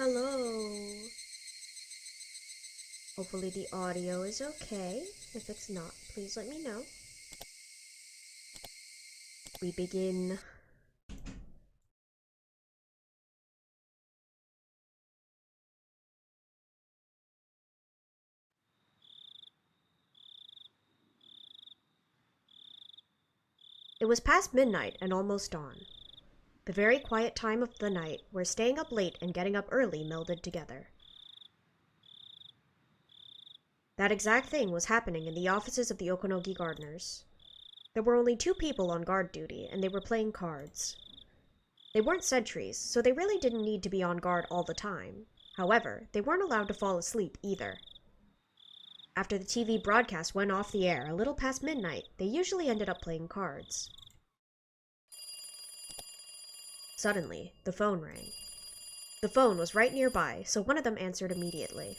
Hello. Hopefully the audio is okay. If it's not, please let me know. We begin. It was past midnight and almost dawn. The very quiet time of the night where staying up late and getting up early melded together. That exact thing was happening in the offices of the Okonogi gardeners. There were only 2 people on guard duty, and they were playing cards. They weren't sentries, so they really didn't need to be on guard all the time. However, they weren't allowed to fall asleep either. After the TV broadcast went off the air a little past midnight, they usually ended up playing cards. Suddenly, the phone rang. The phone was right nearby, so one of them answered immediately.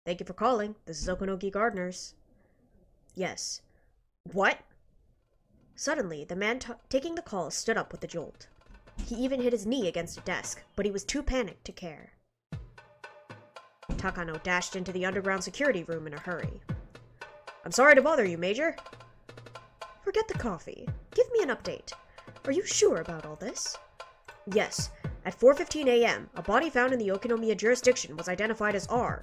"Thank you for calling. This is Okonogi Gardeners." "Yes." "What?" Suddenly, the man taking the call stood up with a jolt. He even hit his knee against a desk, but he was too panicked to care. Takano dashed into the underground security room in a hurry. "I'm sorry to bother you, Major." "Forget the coffee. Give me an update. Are you sure about all this?" "Yes. At 4:15 a.m., a body found in the Okinomiya jurisdiction was identified as R."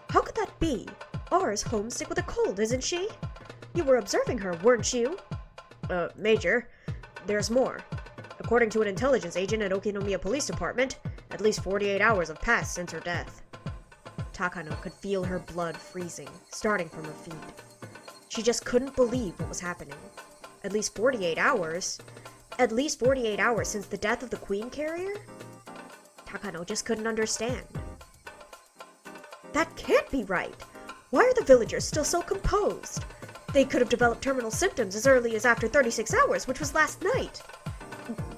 "How could that be? R is homesick with a cold, isn't she? You were observing her, weren't you?" Major, there's more. According to an intelligence agent at Okinomiya Police Department, at least 48 hours have passed since her death." Takano could feel her blood freezing, starting from her feet. She just couldn't believe what was happening. At least 48 hours? At least 48 hours since the death of the Queen Carrier? Takano just couldn't understand. "That can't be right! Why are the villagers still so composed? They could have developed terminal symptoms as early as after 36 hours, which was last night."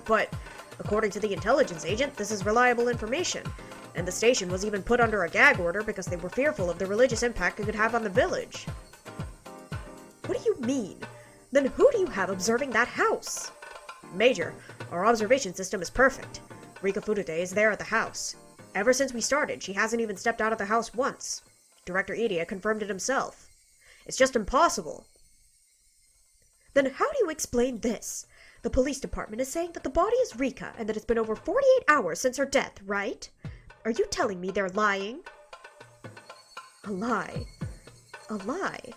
"But, according to the intelligence agent, this is reliable information, and the station was even put under a gag order because they were fearful of the religious impact it could have on the village." "What do you mean? Then who do you have observing that house?" "Major, our observation system is perfect. Rika Furude is there at the house. Ever since we started, she hasn't even stepped out of the house once. Director Irie confirmed it himself. It's just impossible." "Then how do you explain this? The police department is saying that the body is Rika and that it's been over 48 hours since her death, right? Are you telling me they're lying?" "A lie? A lie?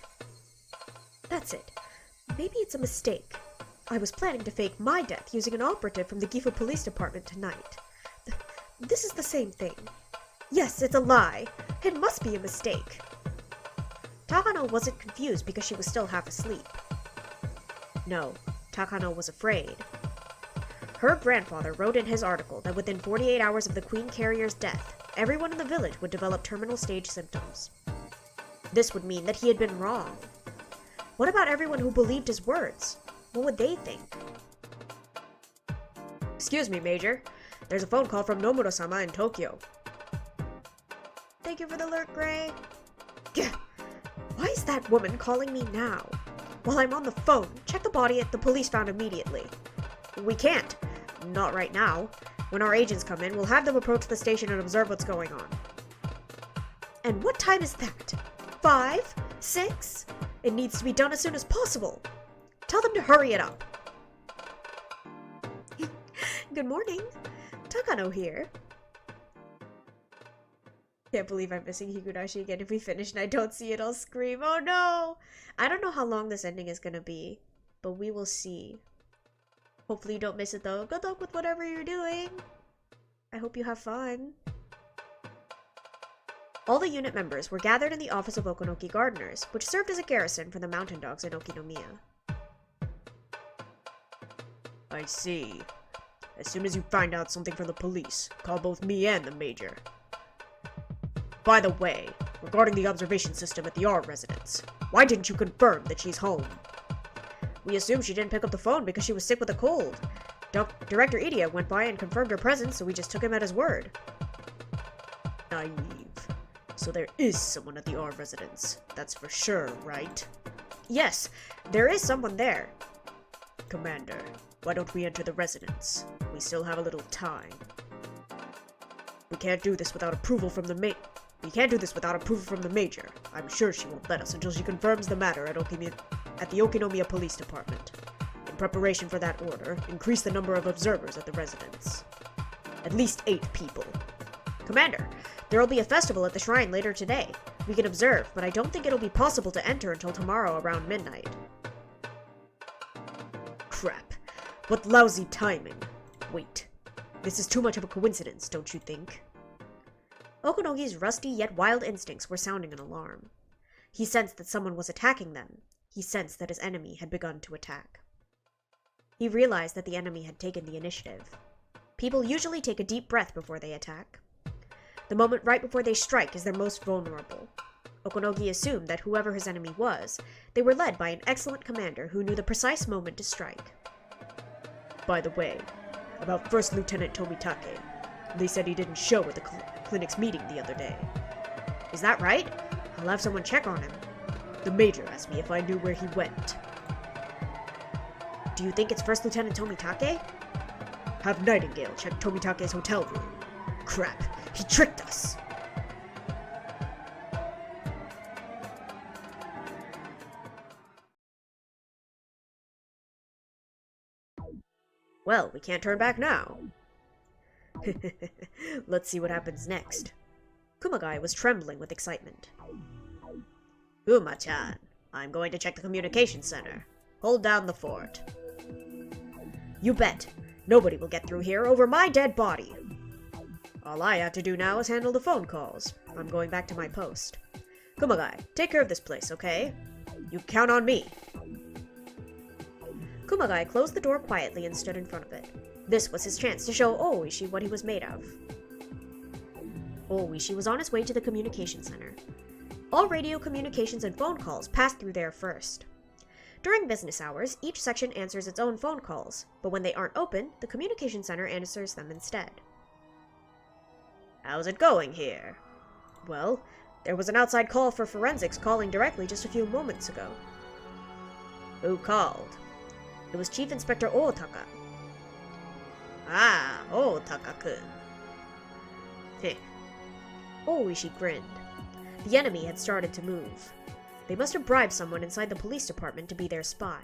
That's it. Maybe it's a mistake. I was planning to fake my death using an operative from the Gifu Police Department tonight. This is the same thing. Yes, it's a lie. It must be a mistake." Takano wasn't confused because she was still half asleep. No, Takano was afraid. Her grandfather wrote in his article that within 48 hours of the Queen Carrier's death, everyone in the village would develop terminal stage symptoms. This would mean that he had been wrong. What about everyone who believed his words? What would they think? "Excuse me, Major. There's a phone call from Nomura-sama in Tokyo." "Thank you for the alert, Gray." Gah! Why is that woman calling me now? While I'm on the phone, check the body at the police found immediately. "We can't. Not right now. When our agents come in, we'll have them approach the station and observe what's going on." "And what time is that? 5? 6? It needs to be done as soon as possible. Tell them to hurry it up." "Good morning. Takano here." Can't believe I'm missing Higurashi again. If we finish and I don't see it, I'll scream. Oh no! I don't know how long this ending is gonna be, but we will see. Hopefully you don't miss it though. Good luck with whatever you're doing. I hope you have fun. All the unit members were gathered in the office of Okonoki Gardeners, which served as a garrison for the mountain dogs in Okinomiya. "I see. As soon as you find out something from the police, call both me and the Major. By the way, regarding the observation system at the R residence, why didn't you confirm that she's home?" "We assumed she didn't pick up the phone because she was sick with a cold. Director Irie went by and confirmed her presence, so we just took him at his word." "Naive. So there is someone at the R residence. That's for sure, right?" "Yes, there is someone there." "Commander, why don't we enter the residence? We still have a little time." We can't do this without approval from the Major. I'm sure she won't let us until she confirms the matter at the Okinomiya Police Department. In preparation for that order, increase the number of observers at the residence. At least 8 people. Commander, there will be a festival at the shrine later today. We can observe, but I don't think it'll be possible to enter until tomorrow around midnight. Crap. What lousy timing. Wait. This is too much of a coincidence, don't you think? Okunogi's rusty yet wild instincts were sounding an alarm. He sensed that someone was attacking them. He sensed that his enemy had begun to attack. He realized that the enemy had taken the initiative. People usually take a deep breath before they attack. The moment right before they strike is their most vulnerable. Okunogi assumed that whoever his enemy was, they were led by an excellent commander who knew the precise moment to strike. By the way, about First Lieutenant Tomitake. They said he didn't show at the clinic's meeting the other day. Is that right? I'll have someone check on him. The Major asked me if I knew where he went. Do you think it's First Lieutenant Tomitake? Have Nightingale check Tomitake's hotel room. Crap, he tricked us! Well, we can't turn back now. Let's see what happens next. Kumagai was trembling with excitement. Uma-chan, I'm going to check the communication center. Hold down the fort. You bet. Nobody will get through here over my dead body. All I have to do now is handle the phone calls. I'm going back to my post. Kumagai, take care of this place, okay? You count on me. Kumagai closed the door quietly and stood in front of it. This was his chance to show Ooishi what he was made of. Ooishi was on his way to the communication center. All radio communications and phone calls passed through there first. During business hours, each section answers its own phone calls, but when they aren't open, the communication center answers them instead. How's it going here? Well, there was an outside call for forensics calling directly just a few moments ago. Who called? It was Chief Inspector Otaka. Ah, Otaka-kun. Heh. Ooishi grinned. The enemy had started to move. They must have bribed someone inside the police department to be their spy,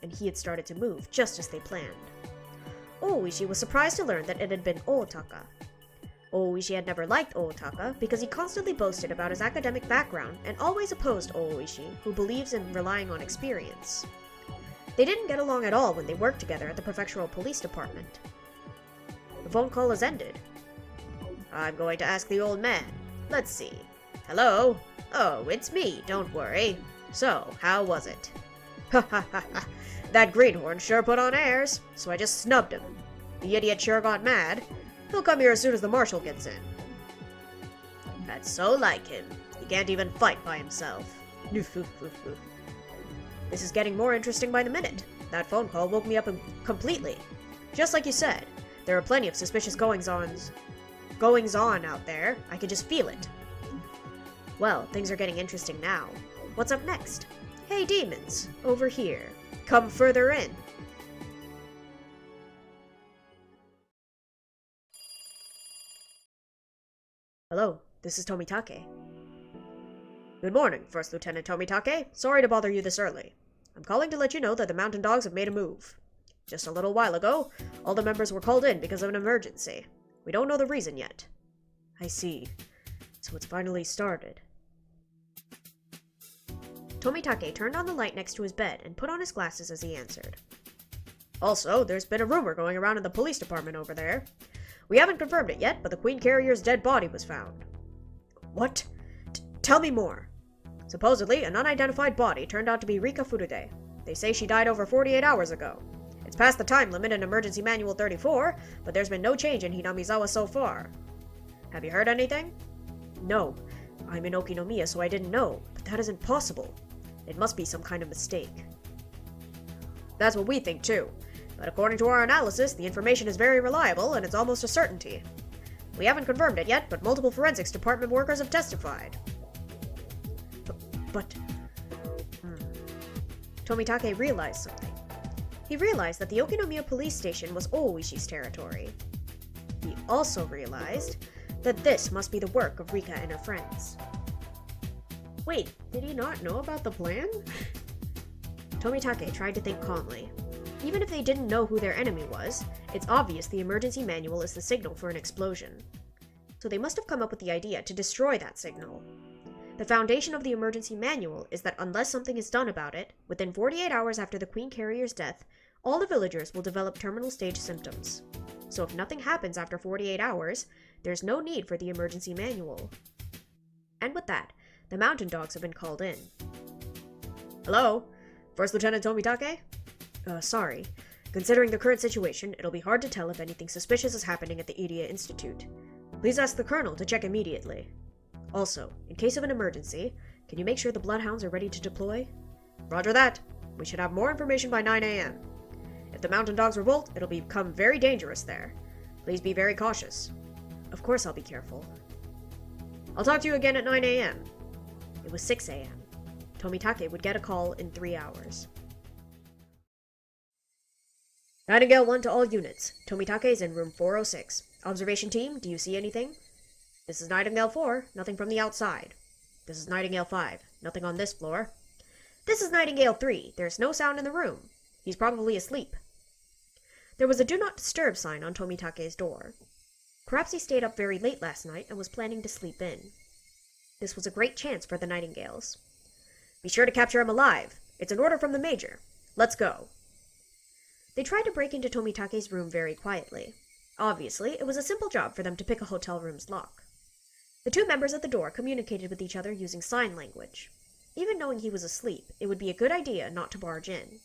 and he had started to move just as they planned. Ooishi was surprised to learn that it had been Otaka. Ooishi had never liked Otaka because he constantly boasted about his academic background and always opposed Ooishi, who believes in relying on experience. They didn't get along at all when they worked together at the prefectural police department. The phone call has ended. I'm going to ask the old man. Let's see. Hello? Oh, it's me, don't worry. So, how was it? Ha ha ha ha. That greenhorn sure put on airs, so I just snubbed him. The idiot sure got mad. He'll come here as soon as the marshal gets in. That's so like him. He can't even fight by himself. This is getting more interesting by the minute. That phone call woke me up completely. Just like you said, there are plenty of suspicious goings-on out there. I could just feel it. Well, things are getting interesting now. What's up next? Hey, demons, over here. Come further in. Hello, this is Tomitake. Good morning, First Lieutenant Tomitake. Sorry to bother you this early. I'm calling to let you know that the Mountain Dogs have made a move. Just a little while ago, all the members were called in because of an emergency. We don't know the reason yet. I see. So it's finally started. Tomitake turned on the light next to his bed and put on his glasses as he answered. Also, there's been a rumor going around in the police department over there. We haven't confirmed it yet, but the Queen Carrier's dead body was found. What? Tell me more. Supposedly, an unidentified body turned out to be Rika Furude. They say she died over 48 hours ago. It's past the time limit in Emergency Manual 34, but there's been no change in Hinamizawa so far. Have you heard anything? No. I'm in Okinomiya, so I didn't know, but that isn't possible. It must be some kind of mistake. That's what we think too, but according to our analysis, the information is very reliable and it's almost a certainty. We haven't confirmed it yet, but multiple forensics department workers have testified. But... Tomitake realized something. He realized that the Okinomiya police station was Ooishi's territory. He also realized that this must be the work of Rika and her friends. Wait, did he not know about the plan? Tomitake tried to think calmly. Even if they didn't know who their enemy was, it's obvious the emergency manual is the signal for an explosion. So they must have come up with the idea to destroy that signal. The foundation of the emergency manual is that unless something is done about it, within 48 hours after the Queen Carrier's death, all the villagers will develop terminal stage symptoms. So if nothing happens after 48 hours, there's no need for the emergency manual. And with that, the mountain dogs have been called in. Hello? First Lieutenant Tomitake? Sorry. Considering the current situation, it'll be hard to tell if anything suspicious is happening at the Irie Institute. Please ask the Colonel to check immediately. Also, in case of an emergency, can you make sure the Bloodhounds are ready to deploy? Roger that. We should have more information by 9 a.m. If the mountain dogs revolt, it'll become very dangerous there. Please be very cautious. Of course I'll be careful. I'll talk to you again at 9 a.m. It was 6 a.m. Tomitake would get a call in 3 hours. Nightingale 1 to all units. Tomitake is in room 406. Observation team, do you see anything? This is Nightingale 4, nothing from the outside. This is Nightingale 5, nothing on this floor. This is Nightingale 3, there's no sound in the room. He's probably asleep. There was a do not disturb sign on Tomitake's door. Perhaps he stayed up very late last night and was planning to sleep in. This was a great chance for the Nightingales. Be sure to capture him alive. It's an order from the Major. Let's go. They tried to break into Tomitake's room very quietly. Obviously, it was a simple job for them to pick a hotel room's lock. The two members at the door communicated with each other using sign language. Even knowing he was asleep, it would be a good idea not to barge in.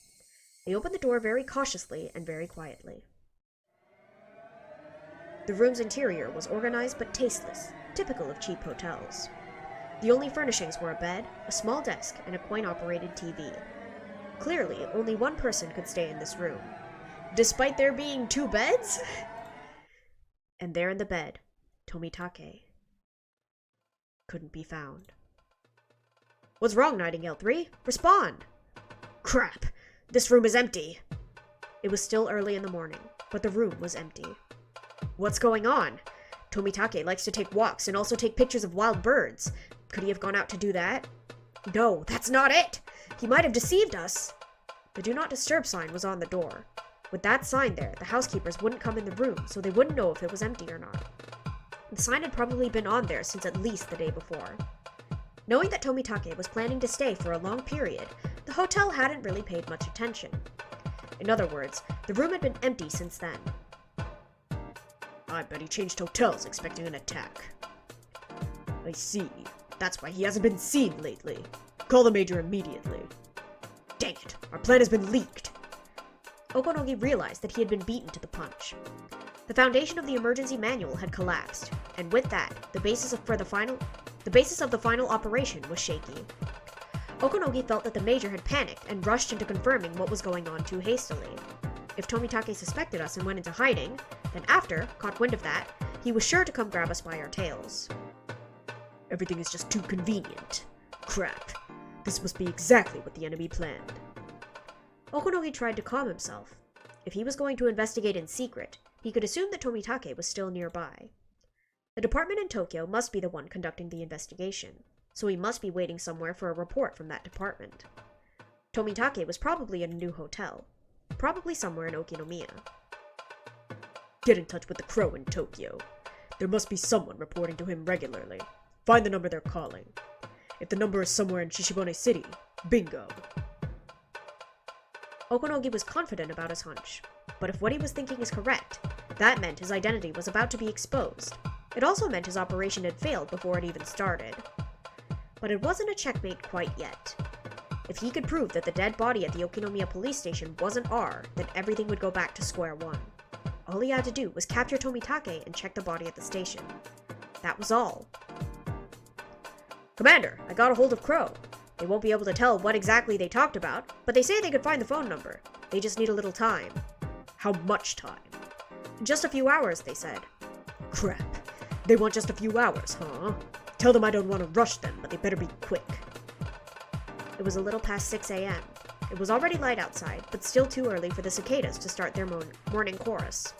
They opened the door very cautiously and very quietly. The room's interior was organized but tasteless, typical of cheap hotels. The only furnishings were a bed, a small desk, and a coin-operated TV. Clearly, only one person could stay in this room. Despite there being 2 beds? And there in the bed, Tomitake couldn't be found. What's wrong, Nightingale 3? Respond! Crap! This room is empty! It was still early in the morning, but the room was empty. What's going on? Tomitake likes to take walks and also take pictures of wild birds. Could he have gone out to do that? No, that's not it! He might have deceived us! The do not disturb sign was on the door. With that sign there, the housekeepers wouldn't come in the room, so they wouldn't know if it was empty or not. The sign had probably been on there since at least the day before. Knowing that Tomitake was planning to stay for a long period, the hotel hadn't really paid much attention. In other words, the room had been empty since then. I bet he changed hotels expecting an attack. I see. That's why he hasn't been seen lately. Call the Major immediately. Dang it, our plan has been leaked. Okonogi realized that he had been beaten to the punch. The foundation of the emergency manual had collapsed, and with that, the basis of the final operation was shaky. Okonogi felt that the Major had panicked and rushed into confirming what was going on too hastily. If Tomitake suspected us and went into hiding, then after, caught wind of that, he was sure to come grab us by our tails. Everything is just too convenient. Crap. This must be exactly what the enemy planned. Okonogi tried to calm himself. If he was going to investigate in secret, he could assume that Tomitake was still nearby. The department in Tokyo must be the one conducting the investigation, so he must be waiting somewhere for a report from that department. Tomitake was probably in a new hotel, probably somewhere in Okinomiya. Get in touch with the Crow in Tokyo. There must be someone reporting to him regularly. Find the number they're calling. If the number is somewhere in Shishibone City, bingo. Okonogi was confident about his hunch, but if what he was thinking is correct, that meant his identity was about to be exposed. It also meant his operation had failed before it even started. But it wasn't a checkmate quite yet. If he could prove that the dead body at the Okinomiya police station wasn't R, then everything would go back to square one. All he had to do was capture Tomitake and check the body at the station. That was all. Commander, I got a hold of Crow. They won't be able to tell what exactly they talked about, but they say they could find the phone number. They just need a little time. How much time? Just a few hours, they said. Crap. They want just a few hours, huh? Tell them I don't want to rush them, but they better be quick. It was a little past 6 a.m. It was already light outside, but still too early for the cicadas to start their morning chorus.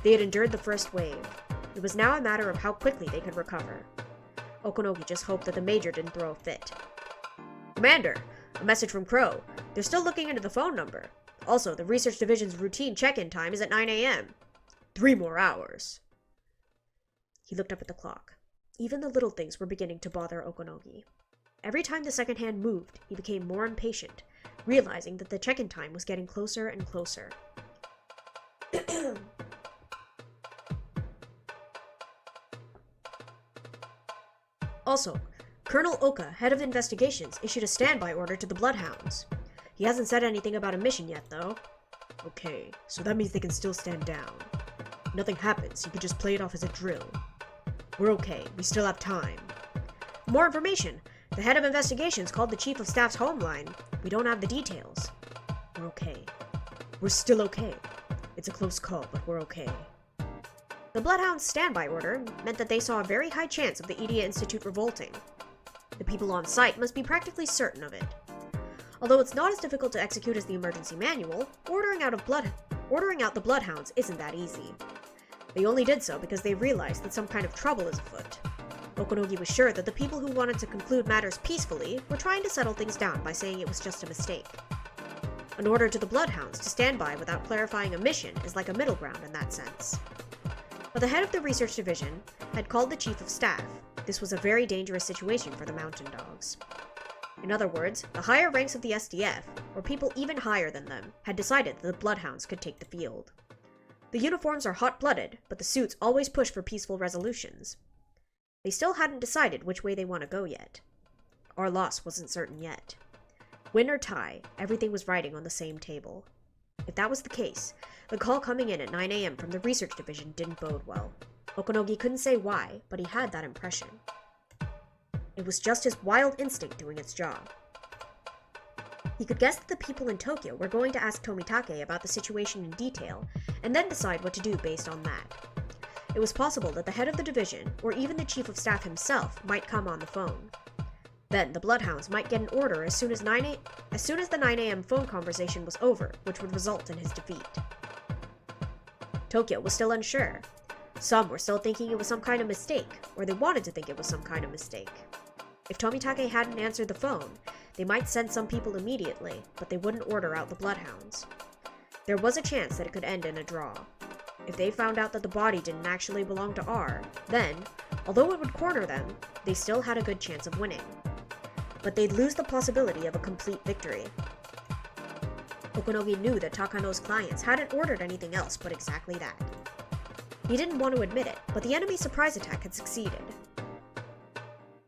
They had endured the first wave. It was now a matter of how quickly they could recover. Okonogi just hoped that the Major didn't throw a fit. Commander, a message from Crow. They're still looking into the phone number. Also, the Research Division's routine check-in time is at 9 a.m. 3 more hours. He looked up at the clock. Even the little things were beginning to bother Okonogi. Every time the second hand moved, he became more impatient, realizing that the check-in time was getting closer and closer. Also, Colonel Oka, head of investigations, issued a standby order to the Bloodhounds. He hasn't said anything about a mission yet, though. Okay, so that means they can still stand down. If nothing happens, you could just play it off as a drill. We're okay, we still have time. More information! The head of investigations called the Chief of Staff's home line. We don't have the details. We're okay. We're still okay. It's a close call, but we're okay. The Bloodhound's standby order meant that they saw a very high chance of the Irie Institute revolting. The people on site must be practically certain of it. Although it's not as difficult to execute as the emergency manual, ordering out the Bloodhounds isn't that easy. They only did so because they realized that some kind of trouble is afoot. Okonogi was sure that the people who wanted to conclude matters peacefully were trying to settle things down by saying it was just a mistake. An order to the Bloodhounds to stand by without clarifying a mission is like a middle ground in that sense. But the head of the research division had called the chief of staff. This was a very dangerous situation for the mountain dogs. In other words, the higher ranks of the SDF, or people even higher than them, had decided that the Bloodhounds could take the field. The uniforms are hot-blooded, but the suits always push for peaceful resolutions. They still hadn't decided which way they want to go yet. Our loss wasn't certain yet. Win or tie, everything was riding on the same table. If that was the case, the call coming in at 9 a.m. from the research division didn't bode well. Okonogi couldn't say why, but he had that impression. It was just his wild instinct doing its job. He could guess that the people in Tokyo were going to ask Tomitake about the situation in detail, and then decide what to do based on that. It was possible that the head of the division, or even the chief of staff himself, might come on the phone. Then the Bloodhounds might get an order as soon as the 9 a.m. phone conversation was over, which would result in his defeat. Tokyo was still unsure. Some were still thinking it was some kind of mistake, or they wanted to think it was some kind of mistake. If Tomitake hadn't answered the phone, they might send some people immediately, but they wouldn't order out the Bloodhounds. There was a chance that it could end in a draw. If they found out that the body didn't actually belong to R, then, although it would corner them, they still had a good chance of winning. But they'd lose the possibility of a complete victory. Okonogi knew that Takano's clients hadn't ordered anything else but exactly that. He didn't want to admit it, but the enemy surprise attack had succeeded.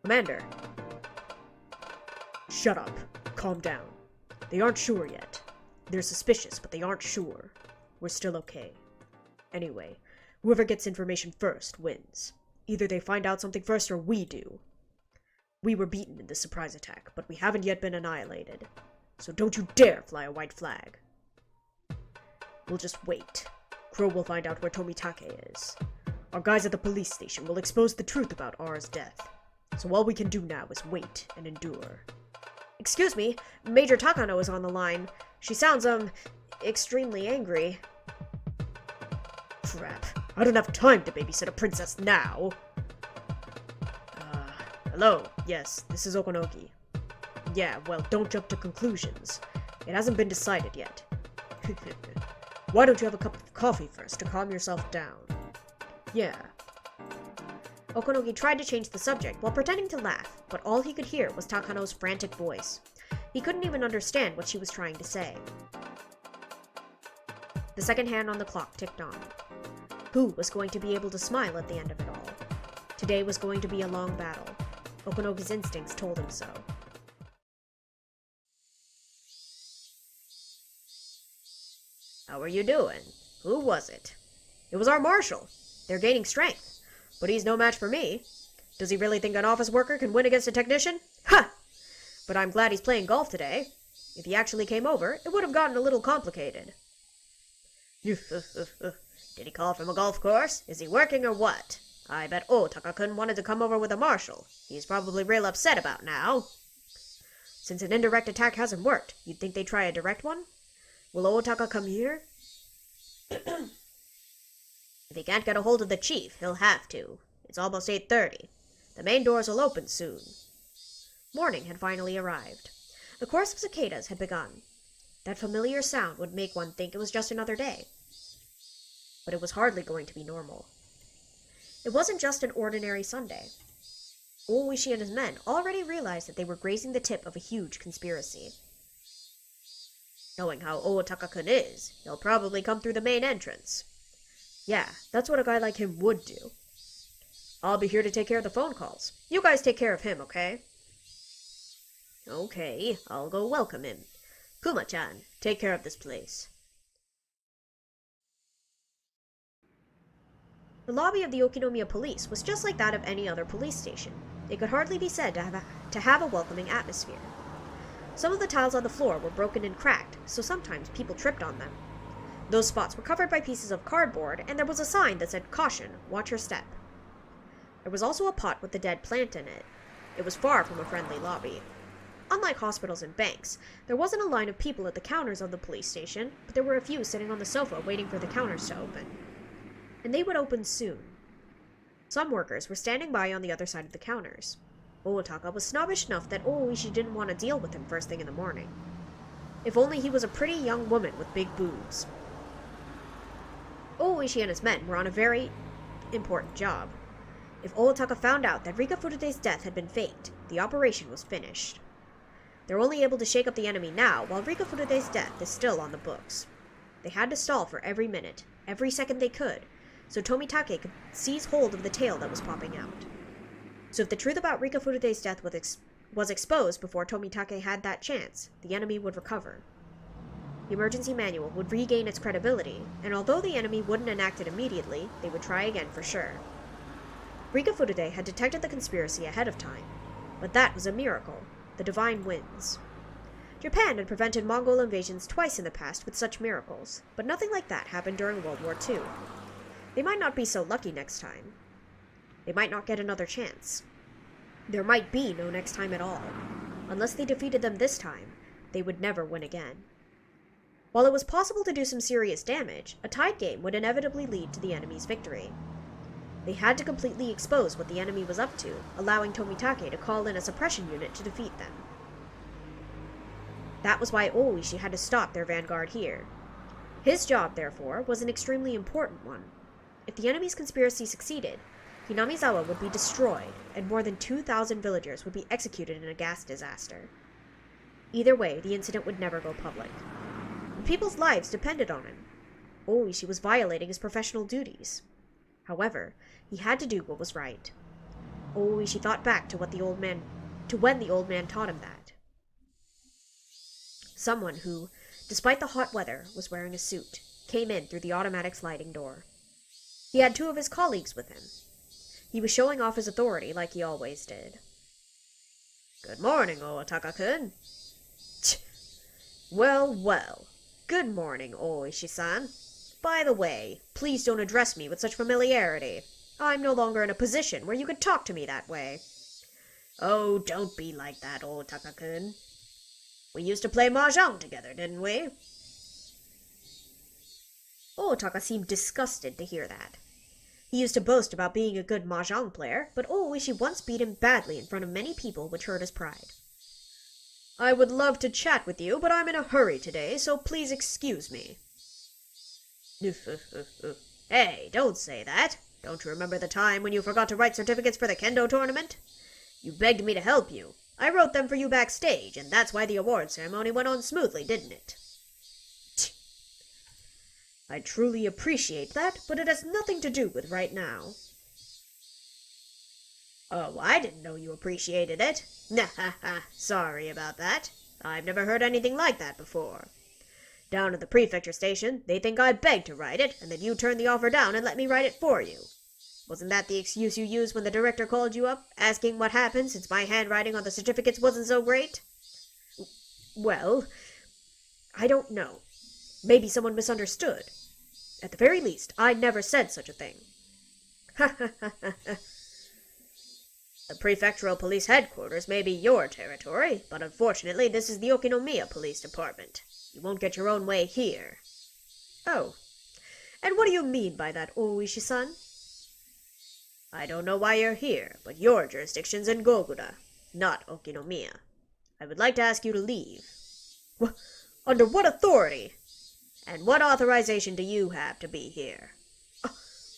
Commander. Shut up. Calm down. They aren't sure yet. They're suspicious, but they aren't sure. We're still okay. Anyway, whoever gets information first wins. Either they find out something first or we do. We were beaten in this surprise attack, but we haven't yet been annihilated. So don't you dare fly a white flag. We'll just wait. Crow will find out where Tomitake is. Our guys at the police station will expose the truth about R's death. So all we can do now is wait and endure. Excuse me, Major Takano is on the line. She sounds, extremely angry. Crap. I don't have time to babysit a princess now. Hello. Yes, this is Okonogi. Yeah, well, don't jump to conclusions. It hasn't been decided yet. Why don't you have a cup of coffee first to calm yourself down? Yeah. Okonogi tried to change the subject while pretending to laugh, but all he could hear was Takano's frantic voice. He couldn't even understand what she was trying to say. The second hand on the clock ticked on. Who was going to be able to smile at the end of it all? Today was going to be a long battle. Okonogi's instincts told him so. How are you doing? Who was it? It was our marshal. They're gaining strength. But he's no match for me. Does he really think an office worker can win against a technician? Ha! But I'm glad he's playing golf today. If he actually came over, it would have gotten a little complicated. Did he call from a golf course? Is he working or what? I bet Otaka-kun wanted to come over with a marshal. He's probably real upset about now. Since an indirect attack hasn't worked, you'd think they'd try a direct one? Will Otaka come here? If he can't get a hold of the chief, he'll have to. It's almost 8:30. The main doors will open soon. Morning had finally arrived. The chorus of cicadas had begun. That familiar sound would make one think it was just another day. But it was hardly going to be normal. It wasn't just an ordinary Sunday. Oishi and his men already realized that they were grazing the tip of a huge conspiracy. Knowing how Ootaka-kun is, he'll probably come through the main entrance. Yeah, that's what a guy like him would do. I'll be here to take care of the phone calls. You guys take care of him, okay? Okay, I'll go welcome him. Kuma-chan, take care of this place. The lobby of the Okinomiya police was just like that of any other police station. It could hardly be said to have a welcoming atmosphere. Some of the tiles on the floor were broken and cracked, so sometimes people tripped on them. Those spots were covered by pieces of cardboard, and there was a sign that said, "Caution, watch your step." There was also a pot with a dead plant in it. It was far from a friendly lobby. Unlike hospitals and banks, there wasn't a line of people at the counters of the police station, but there were a few sitting on the sofa waiting for the counters to open. And they would open soon. Some workers were standing by on the other side of the counters. Ootaka was snobbish enough that Oishi didn't want to deal with him first thing in the morning. If only he was a pretty young woman with big boobs. Oishi and his men were on a very important job. If Ootaka found out that Rika Furute's death had been faked, the operation was finished. They're only able to shake up the enemy now, while Rika Furute's death is still on the books. They had to stall for every minute, every second they could, so Tomitake could seize hold of the tail that was popping out. So if the truth about Rika Furute's death was exposed before Tomitake had that chance, the enemy would recover. The emergency manual would regain its credibility, and although the enemy wouldn't enact it immediately, they would try again for sure. Rika Furute had detected the conspiracy ahead of time, but that was a miracle. The divine wins. Japan had prevented Mongol invasions twice in the past with such miracles, but nothing like that happened during World War II. They might not be so lucky next time. They might not get another chance. There might be no next time at all. Unless they defeated them this time, they would never win again. While it was possible to do some serious damage, a tied game would inevitably lead to the enemy's victory. They had to completely expose what the enemy was up to, allowing Tomitake to call in a suppression unit to defeat them. That was why Oishi had to stop their vanguard here. His job, therefore, was an extremely important one. If the enemy's conspiracy succeeded, Hinamizawa would be destroyed, and more than 2,000 villagers would be executed in a gas disaster. Either way, the incident would never go public. The people's lives depended on him. Oishi was violating his professional duties. However, he had to do what was right. Oishi thought back to when the old man taught him that. Someone who, despite the hot weather, was wearing a suit, came in through the automatic sliding door. He had 2 of his colleagues with him. He was showing off his authority like he always did. "Good morning, Ootaka-kun." Well, well. Good morning, Oishi-san. By the way, please don't address me with such familiarity. I'm no longer in a position where you could talk to me that way. Oh, don't be like that, Ootaka-kun. We used to play mahjong together, didn't we? Ootaka seemed disgusted to hear that. He used to boast about being a good mahjong player, but Oishi once beat him badly in front of many people, which hurt his pride. I would love to chat with you, but I'm in a hurry today, so please excuse me. Hey, don't say that. Don't you remember the time when you forgot to write certificates for the kendo tournament? You begged me to help you. I wrote them for you backstage, and that's why the award ceremony went on smoothly, didn't it? I truly appreciate that, but it has nothing to do with right now. Oh, I didn't know you appreciated it. Sorry about that. I've never heard anything like that before. Down at the prefecture station, they think I begged to write it, and that you turned the offer down and let me write it for you. Wasn't that the excuse you used when the director called you up, asking what happened since my handwriting on the certificates wasn't so great? Well, I don't know. Maybe someone misunderstood. At the very least, I never said such a thing. The prefectural police headquarters may be your territory, but unfortunately this is the Okinomiya Police Department. You won't get your own way here. Oh. And what do you mean by that, Oishi-san? I don't know why you're here, but your jurisdiction's in Goguda, not Okinomiya. I would like to ask you to leave. Under what authority? And what authorization do you have to be here?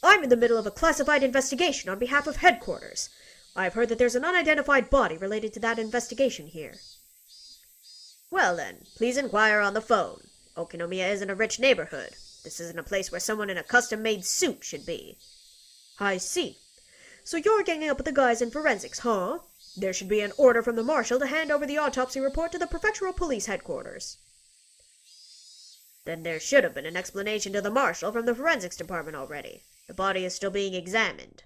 I'm in the middle of a classified investigation on behalf of headquarters. I've heard that there's an unidentified body related to that investigation here. Well then, please inquire on the phone. Okinomiya isn't a rich neighborhood. This isn't a place where someone in a custom-made suit should be. I see. So you're ganging up with the guys in forensics, huh? There should be an order from the marshal to hand over the autopsy report to the prefectural police headquarters. Then there should have been an explanation to the marshal from the forensics department already. The body is still being examined.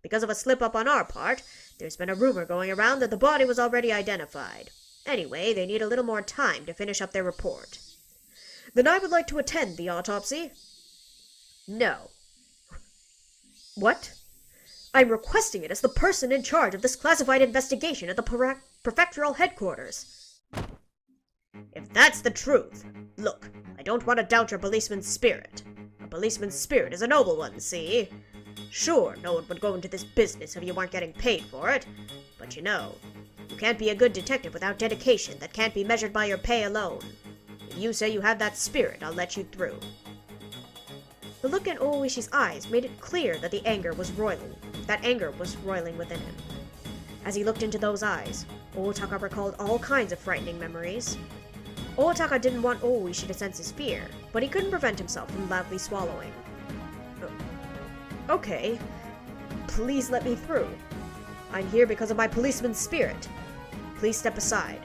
Because of a slip-up on our part, there's been a rumor going around that the body was already identified. Anyway, they need a little more time to finish up their report. Then I would like to attend the autopsy. No. What? I'm requesting it as the person in charge of this classified investigation at the prefectural headquarters. If that's the truth, look, I don't want to doubt your policeman's spirit. A policeman's spirit is a noble one, see? Sure, no one would go into this business if you weren't getting paid for it, but you know, you can't be a good detective without dedication that can't be measured by your pay alone. If you say you have that spirit, I'll let you through. The look in Oishi's eyes made it clear that anger was roiling within him. As he looked into those eyes, Ootaka recalled all kinds of frightening memories. Ootaka didn't want Oishi to sense his fear, but he couldn't prevent himself from loudly swallowing. Okay, please let me through. I'm here because of my policeman's spirit. Please step aside.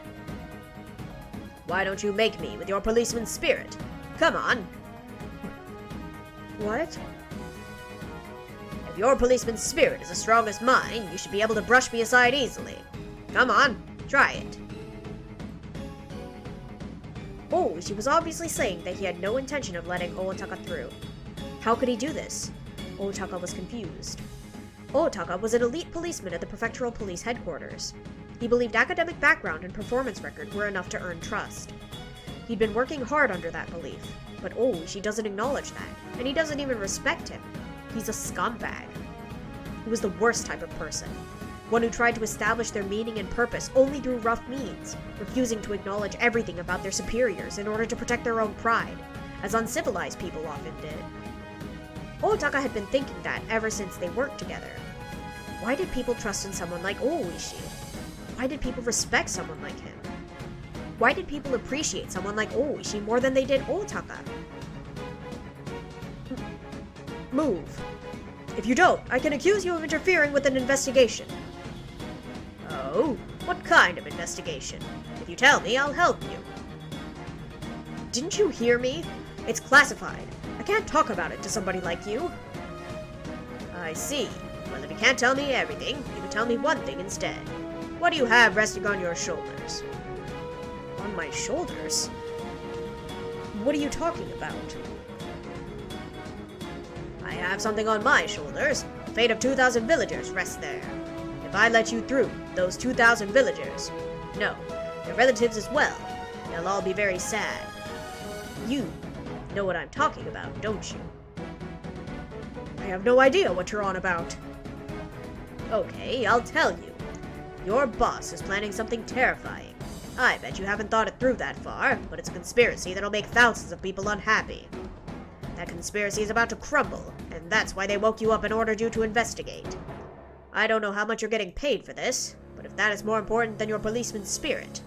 Why don't you make me with your policeman's spirit? Come on. What? If your policeman's spirit is as strong as mine, you should be able to brush me aside easily. Come on, try it. Oishi was obviously saying that he had no intention of letting Ootaka through. How could he do this? Ootaka was confused. Ootaka was an elite policeman at the prefectural police headquarters. He believed academic background and performance record were enough to earn trust. He'd been working hard under that belief, but Oishi doesn't acknowledge that, and he doesn't even respect him. He's a scumbag. He was the worst type of person, one who tried to establish their meaning and purpose only through rough means, refusing to acknowledge everything about their superiors in order to protect their own pride, as uncivilized people often did. Ootaka had been thinking that ever since they worked together. Why did people trust in someone like Oishi? Why did people respect someone like him? Why did people appreciate someone like Oishi more than they did Ootaka? Move. If you don't, I can accuse you of interfering with an investigation. Oh? What kind of investigation? If you tell me, I'll help you. Didn't you hear me? It's classified. I can't talk about it to somebody like you. I see. Well, if you can't tell me everything, you can tell me one thing instead. What do you have resting on your shoulders? On my shoulders? What are you talking about? I have something on my shoulders. The fate of 2,000 villagers rests there. If I let you through, those 2,000 villagers, no, their relatives as well, they'll all be very sad. You know what I'm talking about, don't you? I have no idea what you're on about. Okay, I'll tell you. Your boss is planning something terrifying. I bet you haven't thought it through that far, but it's a conspiracy that'll make thousands of people unhappy. That conspiracy is about to crumble, and that's why they woke you up and ordered you to investigate. I don't know how much you're getting paid for this, but if that is more important than your policeman's spirit...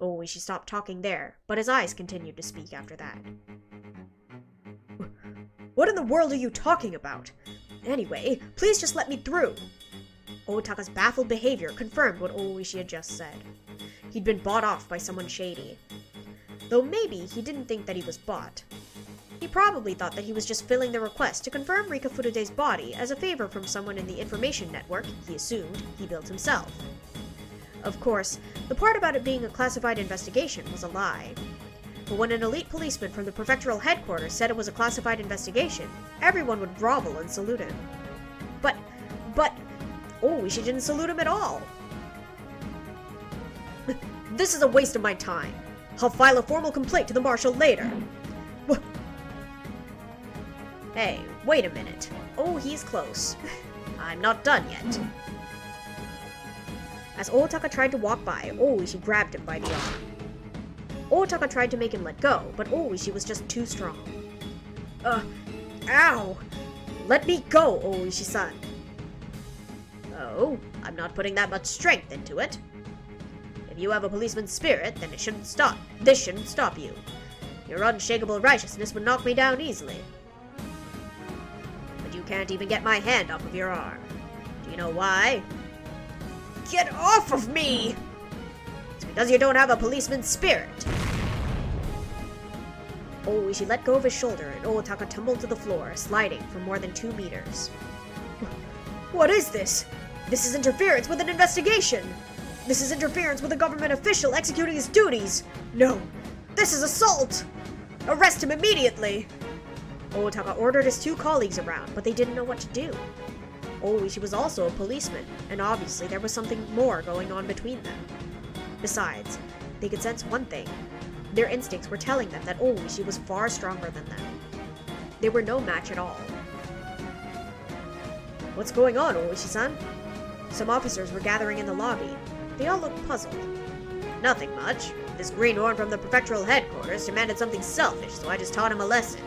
Oishi stopped talking there, but his eyes continued to speak after that. What in the world are you talking about? Anyway, please just let me through. Ootaka's baffled behavior confirmed what Oishi had just said. He'd been bought off by someone shady. Though maybe he didn't think that he was bought. He probably thought that he was just filling the request to confirm Rika Furude's body as a favor from someone in the information network he assumed he built himself. Of course, the part about it being a classified investigation was a lie. But when an elite policeman from the prefectural headquarters said it was a classified investigation, everyone would grovel and salute him. But, Oishi didn't salute him at all. This is a waste of my time. I'll file a formal complaint to the marshal later. Hey, wait a minute. Oh, he's close. I'm not done yet. As Otaka tried to walk by, Oishi grabbed him by the arm. Otaka tried to make him let go, but Oishi was just too strong. Ow! Let me go, Oishi-san. Oh, I'm not putting that much strength into it. If you have a policeman's spirit, then this shouldn't stop you. Your unshakable righteousness would knock me down easily. But you can't even get my hand off of your arm. Do you know why? Get off of me! It's because you don't have a policeman's spirit. Oishi let go of his shoulder and Otaka tumbled to the floor, sliding for more than 2 meters. What is this? This is interference with an investigation! This is interference with a government official executing his duties! No! This is assault! Arrest him immediately! Otaka ordered his 2 colleagues around, but they didn't know what to do. Oishi was also a policeman, and obviously there was something more going on between them. Besides, they could sense one thing. Their instincts were telling them that Oishi was far stronger than them. They were no match at all. What's going on, Oishi-san? Some officers were gathering in the lobby. They all looked puzzled. Nothing much. This greenhorn from the prefectural headquarters demanded something selfish, so I just taught him a lesson.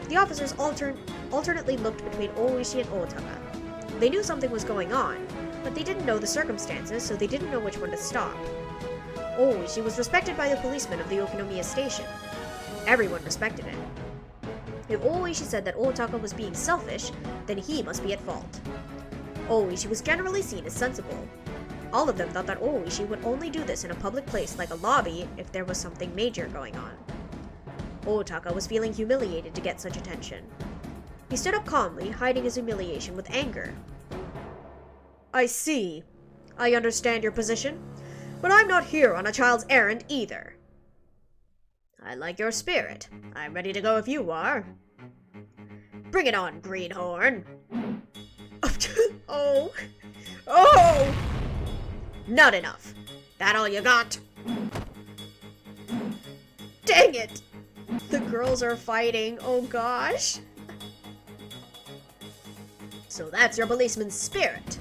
The officers alternately looked between Oishi and Otaka. They knew something was going on, but they didn't know the circumstances, so they didn't know which one to stop. Oishi was respected by the policemen of the Okinomiya station. Everyone respected him. If Oishi said that Otaka was being selfish, then he must be at fault. Oishi was generally seen as sensible. All of them thought that Oishi would only do this in a public place like a lobby if there was something major going on. Otaka was feeling humiliated to get such attention. He stood up calmly, hiding his humiliation with anger. I see. I understand your position, but I'm not here on a child's errand either. I like your spirit. I'm ready to go if you are. Bring it on, greenhorn. Oh. Oh! Not enough. That all you got? Dang it! The girls are fighting, oh gosh. So that's your policeman's spirit.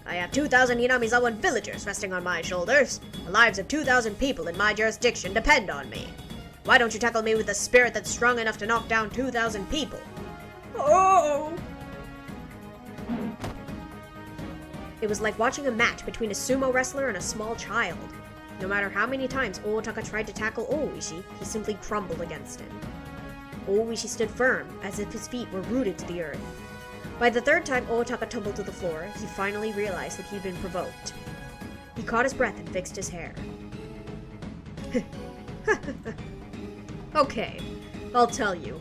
I have 2,000 Hinamizawa villagers resting on my shoulders. The lives of 2,000 people in my jurisdiction depend on me. Why don't you tackle me with a spirit that's strong enough to knock down 2,000 people? Oh! It was like watching a match between a sumo wrestler and a small child. No matter how many times Otaka tried to tackle Oishi, he simply crumbled against him. Oishi stood firm, as if his feet were rooted to the earth. By the 3rd time Otaka tumbled to the floor, he finally realized that he'd been provoked. He caught his breath and fixed his hair. Okay, I'll tell you.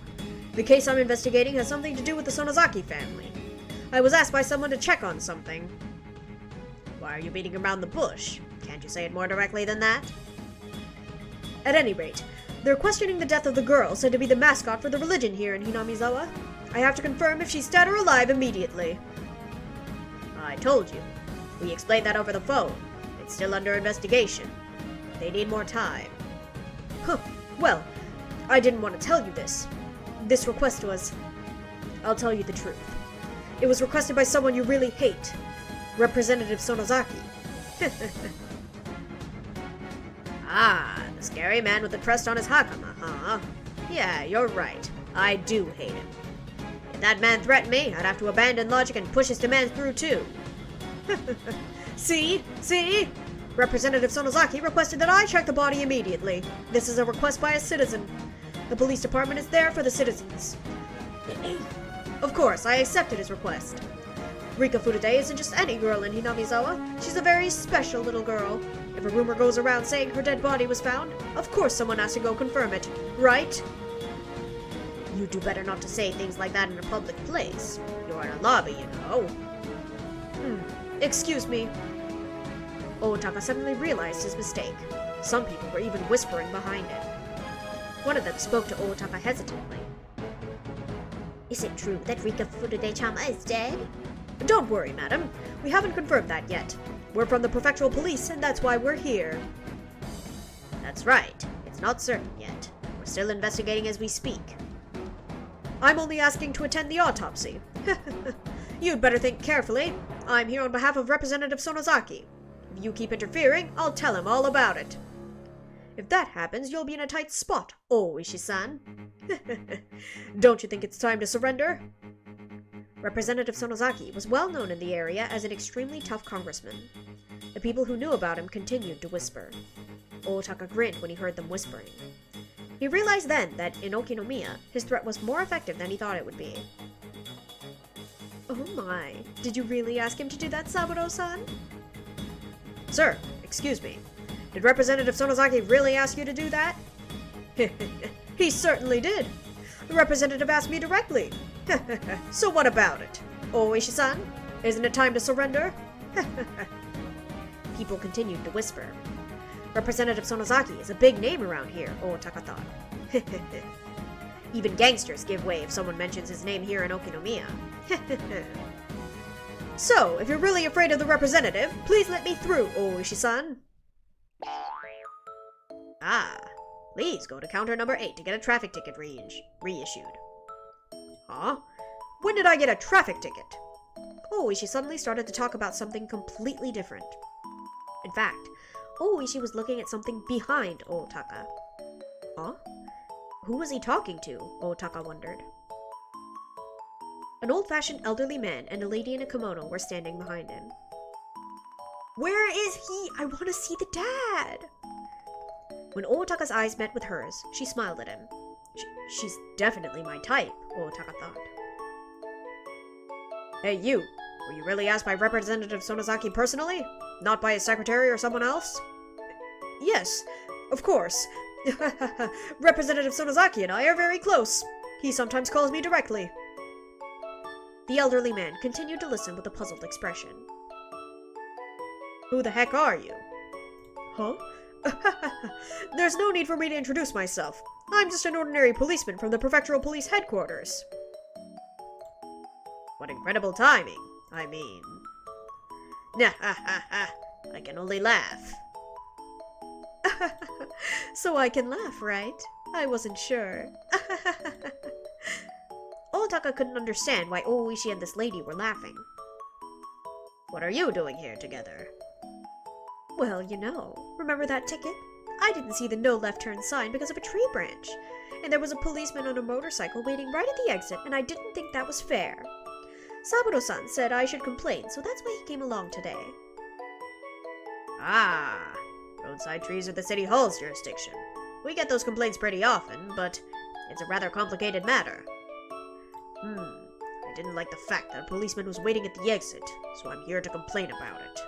The case I'm investigating has something to do with the Sonozaki family. I was asked by someone to check on something. Why are you beating around the bush? Can't you say it more directly than that? At any rate, they're questioning the death of the girl said to be the mascot for the religion here in Hinamizawa. I have to confirm if she's dead or alive immediately. I told you. We explained that over the phone. It's still under investigation. They need more time. Huh. Well, I didn't want to tell you this. This request was... I'll tell you the truth. It was requested by someone you really hate. Representative Sonozaki. Ah, the scary man with the crest on his hakama, huh? Yeah, you're right. I do hate him. If that man threatened me, I'd have to abandon logic and push his demands through too. See? See? Representative Sonozaki requested that I check the body immediately. This is a request by a citizen. The police department is there for the citizens. Of course, I accepted his request. Rika Furude isn't just any girl in Hinamizawa. She's a very special little girl. If a rumor goes around saying her dead body was found, of course someone has to go confirm it, right? You do better not to say things like that in a public place. You're in a lobby, you know. Excuse me. Otaka suddenly realized his mistake. Some people were even whispering behind it. One of them spoke to Otaka hesitantly. Is it true that Rika Furude-chama is dead? Don't worry, madam. We haven't confirmed that yet. We're from the prefectural police, and that's why we're here. That's right. It's not certain yet. We're still investigating as we speak. I'm only asking to attend the autopsy. You'd better think carefully. I'm here on behalf of Representative Sonozaki. If you keep interfering, I'll tell him all about it. If that happens, you'll be in a tight spot, Oishi-san. Don't you think it's time to surrender? Representative Sonozaki was well known in the area as an extremely tough congressman. The people who knew about him continued to whisper. Otaka grinned when he heard them whispering. He realized then that in Okinomiya, his threat was more effective than he thought it would be. Oh my, did you really ask him to do that, Saburo-san? Sir, excuse me. Did Representative Sonozaki really ask you to do that? He certainly did. The representative asked me directly. So what about it? Oishi-san, isn't it time to surrender? People continued to whisper. Representative Sonozaki is a big name around here, Otaka thought. Even gangsters give way if someone mentions his name here in Okinomiya. So, if you're really afraid of the representative, please let me through, Oishi-san. Ah, please go to counter number 8 to get a traffic ticket reissued. Huh? When did I get a traffic ticket? Oishi suddenly started to talk about something completely different. In fact, Oishi was looking at something behind Otaka. Huh? Who was he talking to? Otaka wondered. An old-fashioned elderly man and a lady in a kimono were standing behind him. Where is he? I want to see the dad! When Otaka's eyes met with hers, she smiled at him. She's definitely my type, Otaka thought. Hey, you! Were you really asked by Representative Sonozaki personally? Not by his secretary or someone else? Yes, of course. Representative Sonozaki and I are very close. He sometimes calls me directly. The elderly man continued to listen with a puzzled expression. Who the heck are you? Huh? There's no need for me to introduce myself. I'm just an ordinary policeman from the Prefectural Police Headquarters. What incredible timing. I mean... I can only laugh. So I can laugh, right? I wasn't sure. Otaka couldn't understand why Oishi and this lady were laughing. What are you doing here together? Well, you know, remember that ticket? I didn't see the no left turn sign because of a tree branch. And there was a policeman on a motorcycle waiting right at the exit, and I didn't think that was fair. Saburo-san said I should complain, so that's why he came along today. Ah, roadside trees are the City Hall's jurisdiction. We get those complaints pretty often, but it's a rather complicated matter. I didn't like the fact that a policeman was waiting at the exit, so I'm here to complain about it.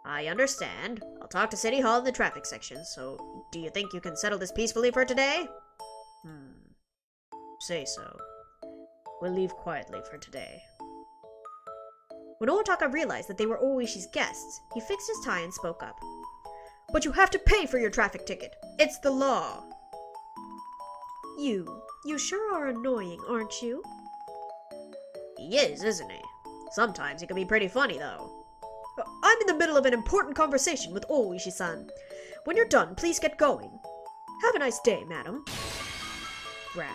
I understand. I'll talk to City Hall in the traffic section, so do you think you can settle this peacefully for today? Say so. We'll leave quietly for today. When Otaka realized that they were Oishi's guests, he fixed his tie and spoke up. But you have to pay for your traffic ticket. It's the law. You sure are annoying, aren't you? He is, isn't he? Sometimes he can be pretty funny, though. I'm in the middle of an important conversation with Oishi-san. When you're done, please get going. Have a nice day, madam. Grab.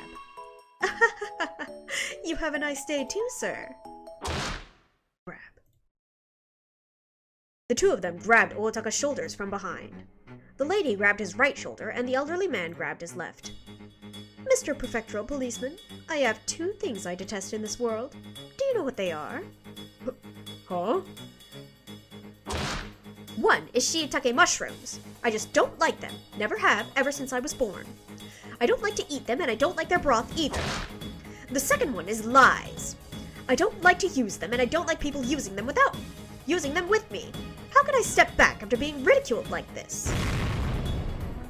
You have a nice day too, sir. Grab. The two of them grabbed Otaka's shoulders from behind. The lady grabbed his right shoulder, and the elderly man grabbed his left. Mr. Prefectural Policeman, I have 2 things I detest in this world. Do you know what they are? Huh? 1 is shiitake mushrooms. I just don't like them. Never have, ever since I was born. I don't like to eat them, and I don't like their broth either. The second one is lies. I don't like to use them, and I don't like people using them with me. How can I step back after being ridiculed like this?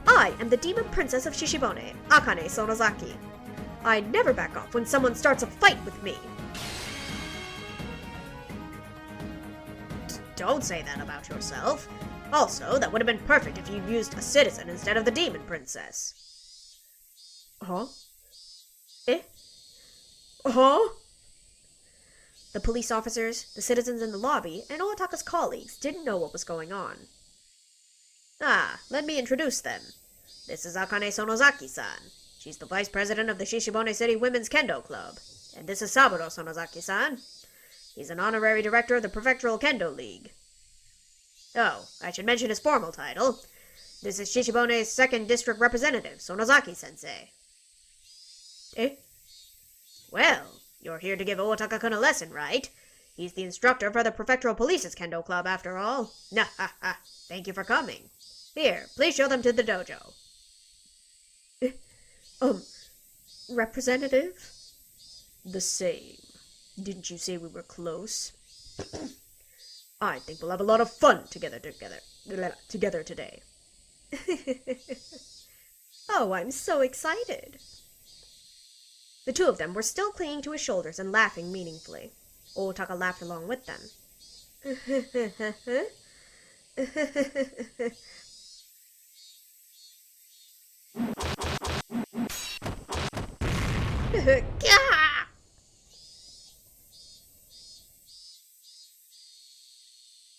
I am the Demon Princess of Shishibone, Akane Sonozaki. I never back off when someone starts a fight with me. Don't say that about yourself. Also, that would have been perfect if you'd used a citizen instead of the Demon Princess. Huh? Eh? Huh? The police officers, the citizens in the lobby, and Otaka's colleagues didn't know what was going on. Ah, let me introduce them. This is Akane Sonozaki-san. She's the vice president of the Shishibone City Women's Kendo Club. And this is Saburo Sonozaki-san. He's an honorary director of the Prefectural Kendo League. Oh, I should mention his formal title. This is Shishibone's 2nd District Representative, Sonozaki-sensei. Eh? Well, you're here to give Owataka-kun a lesson, right? He's the instructor for the Prefectural Police's Kendo Club, after all. Ha. Thank you for coming. Here, please show them to the dojo. Representative? The same. Didn't you say we were close? I think we'll have a lot of fun together today. Oh, I'm so excited. The two of them were still clinging to his shoulders and laughing meaningfully. Owataka laughed along with them.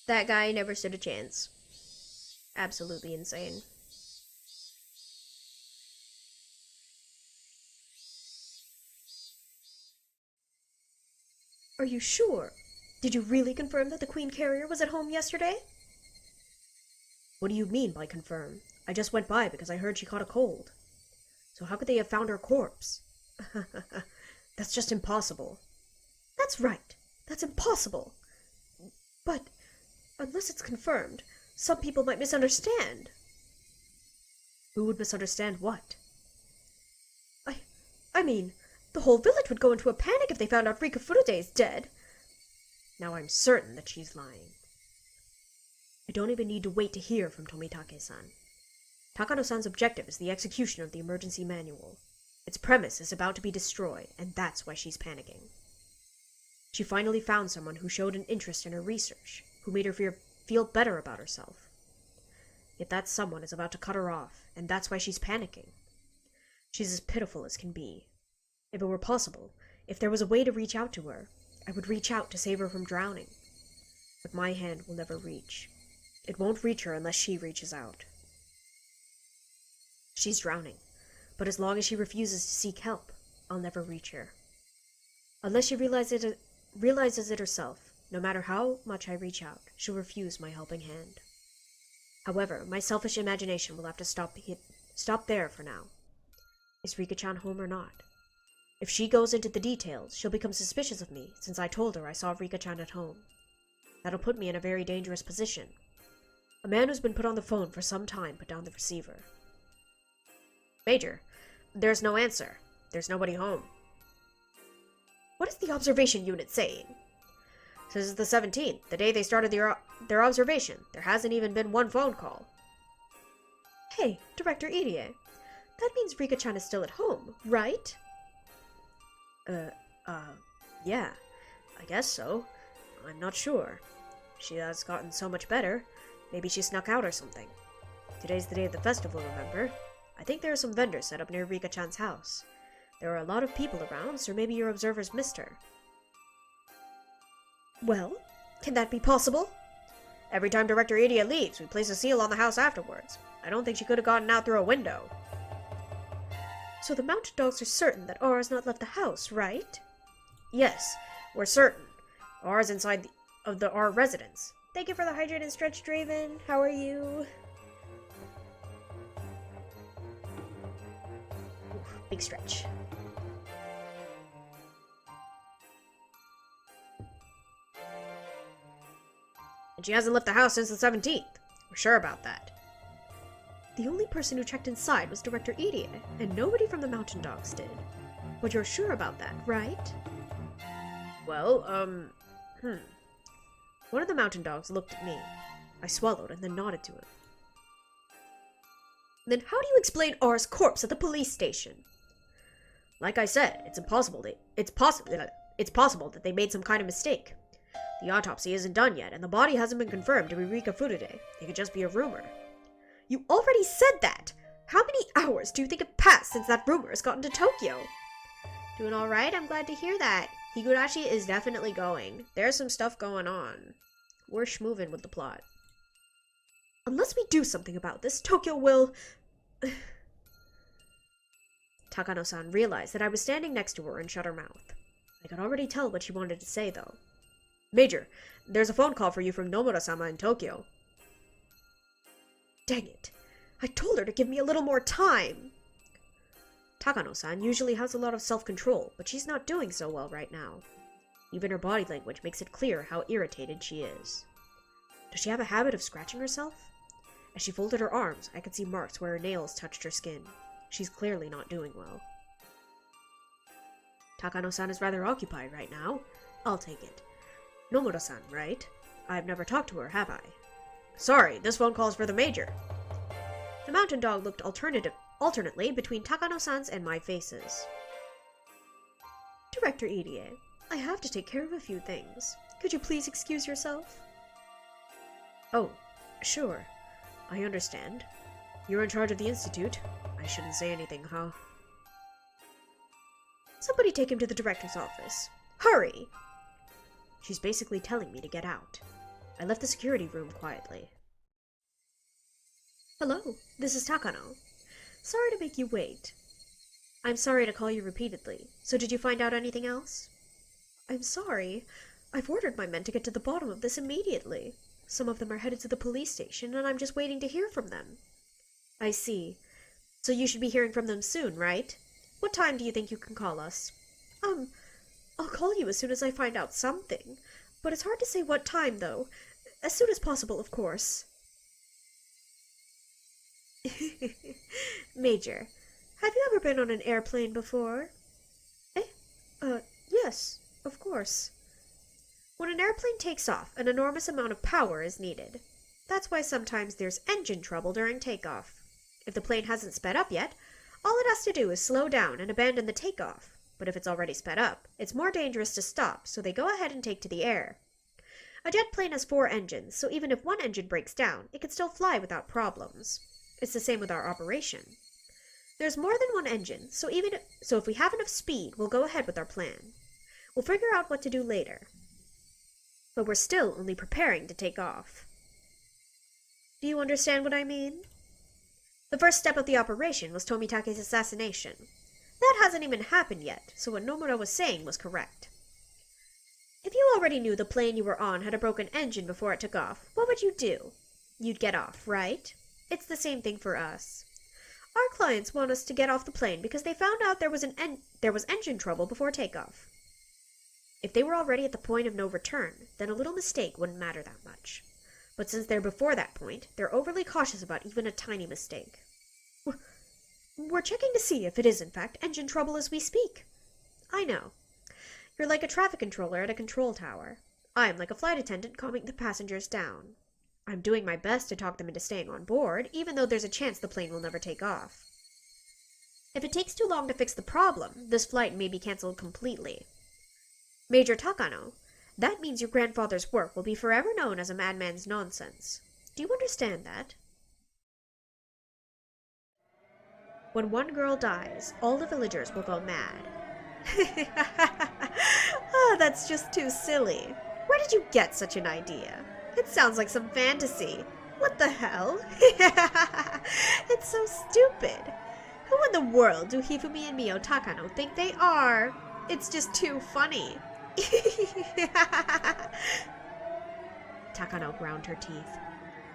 That guy never stood a chance. Absolutely insane. Are you sure? Did you really confirm that the Queen Carrier was at home yesterday? What do you mean by confirm? I just went by because I heard she caught a cold. So how could they have found her corpse? That's just impossible. That's right. That's impossible. But, unless it's confirmed, some people might misunderstand. Who would misunderstand what? I mean, the whole village would go into a panic if they found out Rika Furude is dead. Now I'm certain that she's lying. I don't even need to wait to hear from Tomitake-san. Takano-san's objective is the execution of the emergency manual. Its premise is about to be destroyed, and that's why she's panicking. She finally found someone who showed an interest in her research, who made her feel better about herself. Yet that someone is about to cut her off, and that's why she's panicking. She's as pitiful as can be. If it were possible, if there was a way to reach out to her, I would reach out to save her from drowning. But my hand will never reach. It won't reach her unless she reaches out. She's drowning, but as long as she refuses to seek help, I'll never reach her. Unless she realizes it herself, no matter how much I reach out, she'll refuse my helping hand. However, my selfish imagination will have to stop there for now. Is Rika-chan home or not? If she goes into the details, she'll become suspicious of me, since I told her I saw Rika-chan at home. That'll put me in a very dangerous position. A man who's been put on the phone for some time put down the receiver. Major, there's no answer. There's nobody home. What is the observation unit saying? Says it's the 17th, the day they started their observation. There hasn't even been one phone call. Hey, Director Irie. That means Rika-chan is still at home, right? Yeah. I guess so. I'm not sure. She has gotten so much better. Maybe she snuck out or something. Today's the day of the festival, remember? I think there are some vendors set up near Rika-chan's house. There are a lot of people around, so maybe your observers missed her. Well, can that be possible? Every time Director Irie leaves, we place a seal on the house afterwards. I don't think she could have gotten out through a window. So the mountain dogs are certain that R has not left the house, right? Yes, we're certain. R is inside of the R residence. Thank you for the hydrate and stretch, Draven. How are you? Oof, big stretch. And she hasn't left the house since the 17th. We're sure about that. The only person who checked inside was Director Irie, and nobody from the Mountain Dogs did. But you're sure about that, right? Well, One of the Mountain Dogs looked at me. I swallowed and then nodded to him. Then how do you explain R's corpse at the police station? Like I said, it's possible that they made some kind of mistake. The autopsy isn't done yet, and the body hasn't been confirmed to be Rika Furude. It could just be a rumor. You already said that! How many hours do you think have passed since that rumor has gotten to Tokyo? Doing alright, I'm glad to hear that. Higurashi is definitely going. There's some stuff going on. We're schmovin' with the plot. Unless we do something about this, Tokyo will... Takano-san realized that I was standing next to her and shut her mouth. I could already tell what she wanted to say, though. Major, there's a phone call for you from Nomura-sama in Tokyo. Dang it. I told her to give me a little more time. Takano-san usually has a lot of self-control, but she's not doing so well right now. Even her body language makes it clear how irritated she is. Does she have a habit of scratching herself? As she folded her arms, I could see marks where her nails touched her skin. She's clearly not doing well. Takano-san is rather occupied right now. I'll take it. Nomura-san, right? I've never talked to her, have I? Sorry, this phone call is for the Major. The mountain dog looked alternately between Takano-san's and my faces. Director Irie, I have to take care of a few things. Could you please excuse yourself? Oh, sure. I understand. You're in charge of the institute. I shouldn't say anything, huh? Somebody take him to the director's office. Hurry! She's basically telling me to get out. I left the security room quietly. Hello, this is Takano. Sorry to make you wait. I'm sorry to call you repeatedly. So did you find out anything else? I'm sorry. I've ordered my men to get to the bottom of this immediately. Some of them are headed to the police station, and I'm just waiting to hear from them. I see. So you should be hearing from them soon, right? What time do you think you can call us? I'll call you as soon as I find out something. But it's hard to say what time, though. As soon as possible, of course. Major, have you ever been on an airplane before? Yes, of course. When an airplane takes off, an enormous amount of power is needed. That's why sometimes there's engine trouble during takeoff. If the plane hasn't sped up yet, all it has to do is slow down and abandon the takeoff. But if it's already sped up, it's more dangerous to stop, so they go ahead and take to the air. A jet plane has 4 engines, so even if one engine breaks down, it can still fly without problems. It's the same with our operation. There's more than one engine, so if we have enough speed, we'll go ahead with our plan. We'll figure out what to do later. But we're still only preparing to take off. Do you understand what I mean? The first step of the operation was Tomitake's assassination. That hasn't even happened yet, so what Nomura was saying was correct. If you already knew the plane you were on had a broken engine before it took off, what would you do? You'd get off, right? It's the same thing for us. Our clients want us to get off the plane because they found out there was engine trouble before takeoff. If they were already at the point of no return, then a little mistake wouldn't matter that much. But since they're before that point, they're overly cautious about even a tiny mistake. We're checking to see if it is in fact engine trouble as we speak. I know. You're like a traffic controller at a control tower. I'm like a flight attendant calming the passengers down. I'm doing my best to talk them into staying on board, even though there's a chance the plane will never take off. If it takes too long to fix the problem, this flight may be cancelled completely. Major Takano, that means your grandfather's work will be forever known as a madman's nonsense. Do you understand that? When one girl dies, all the villagers will go mad. Oh, that's just too silly. Where did you get such an idea? It sounds like some fantasy. What the hell? It's so stupid. Who in the world do Hifumi and Mio Takano think they are? It's just too funny. Takano ground her teeth.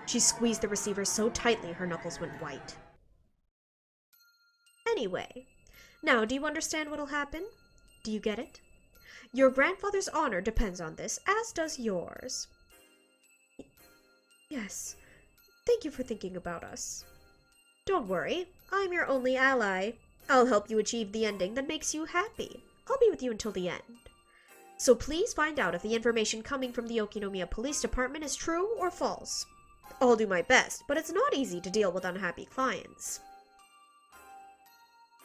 She squeezed the receiver so tightly her knuckles went white. Anyway, now do you understand what'll happen? Do you get it? Your grandfather's honor depends on this, as does yours. Yes. Thank you for thinking about us. Don't worry, I'm your only ally. I'll help you achieve the ending that makes you happy. I'll be with you until the end. So please find out if the information coming from the Okinomiya Police Department is true or false. I'll do my best, but it's not easy to deal with unhappy clients.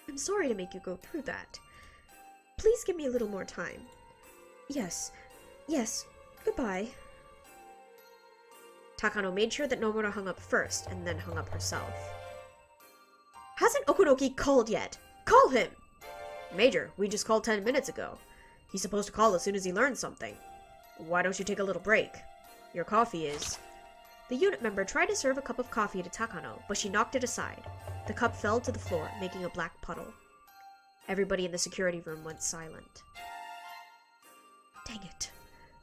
I'm sorry to make you go through that. Please give me a little more time. Yes. Goodbye. Takano made sure that Nomura hung up first, and then hung up herself. Hasn't Okunoki called yet? Call him! Major, we just called 10 minutes ago. He's supposed to call as soon as he learns something. Why don't you take a little break? Your coffee is... The unit member tried to serve a cup of coffee to Takano, but she knocked it aside. The cup fell to the floor, making a black puddle. Everybody in the security room went silent. Dang it.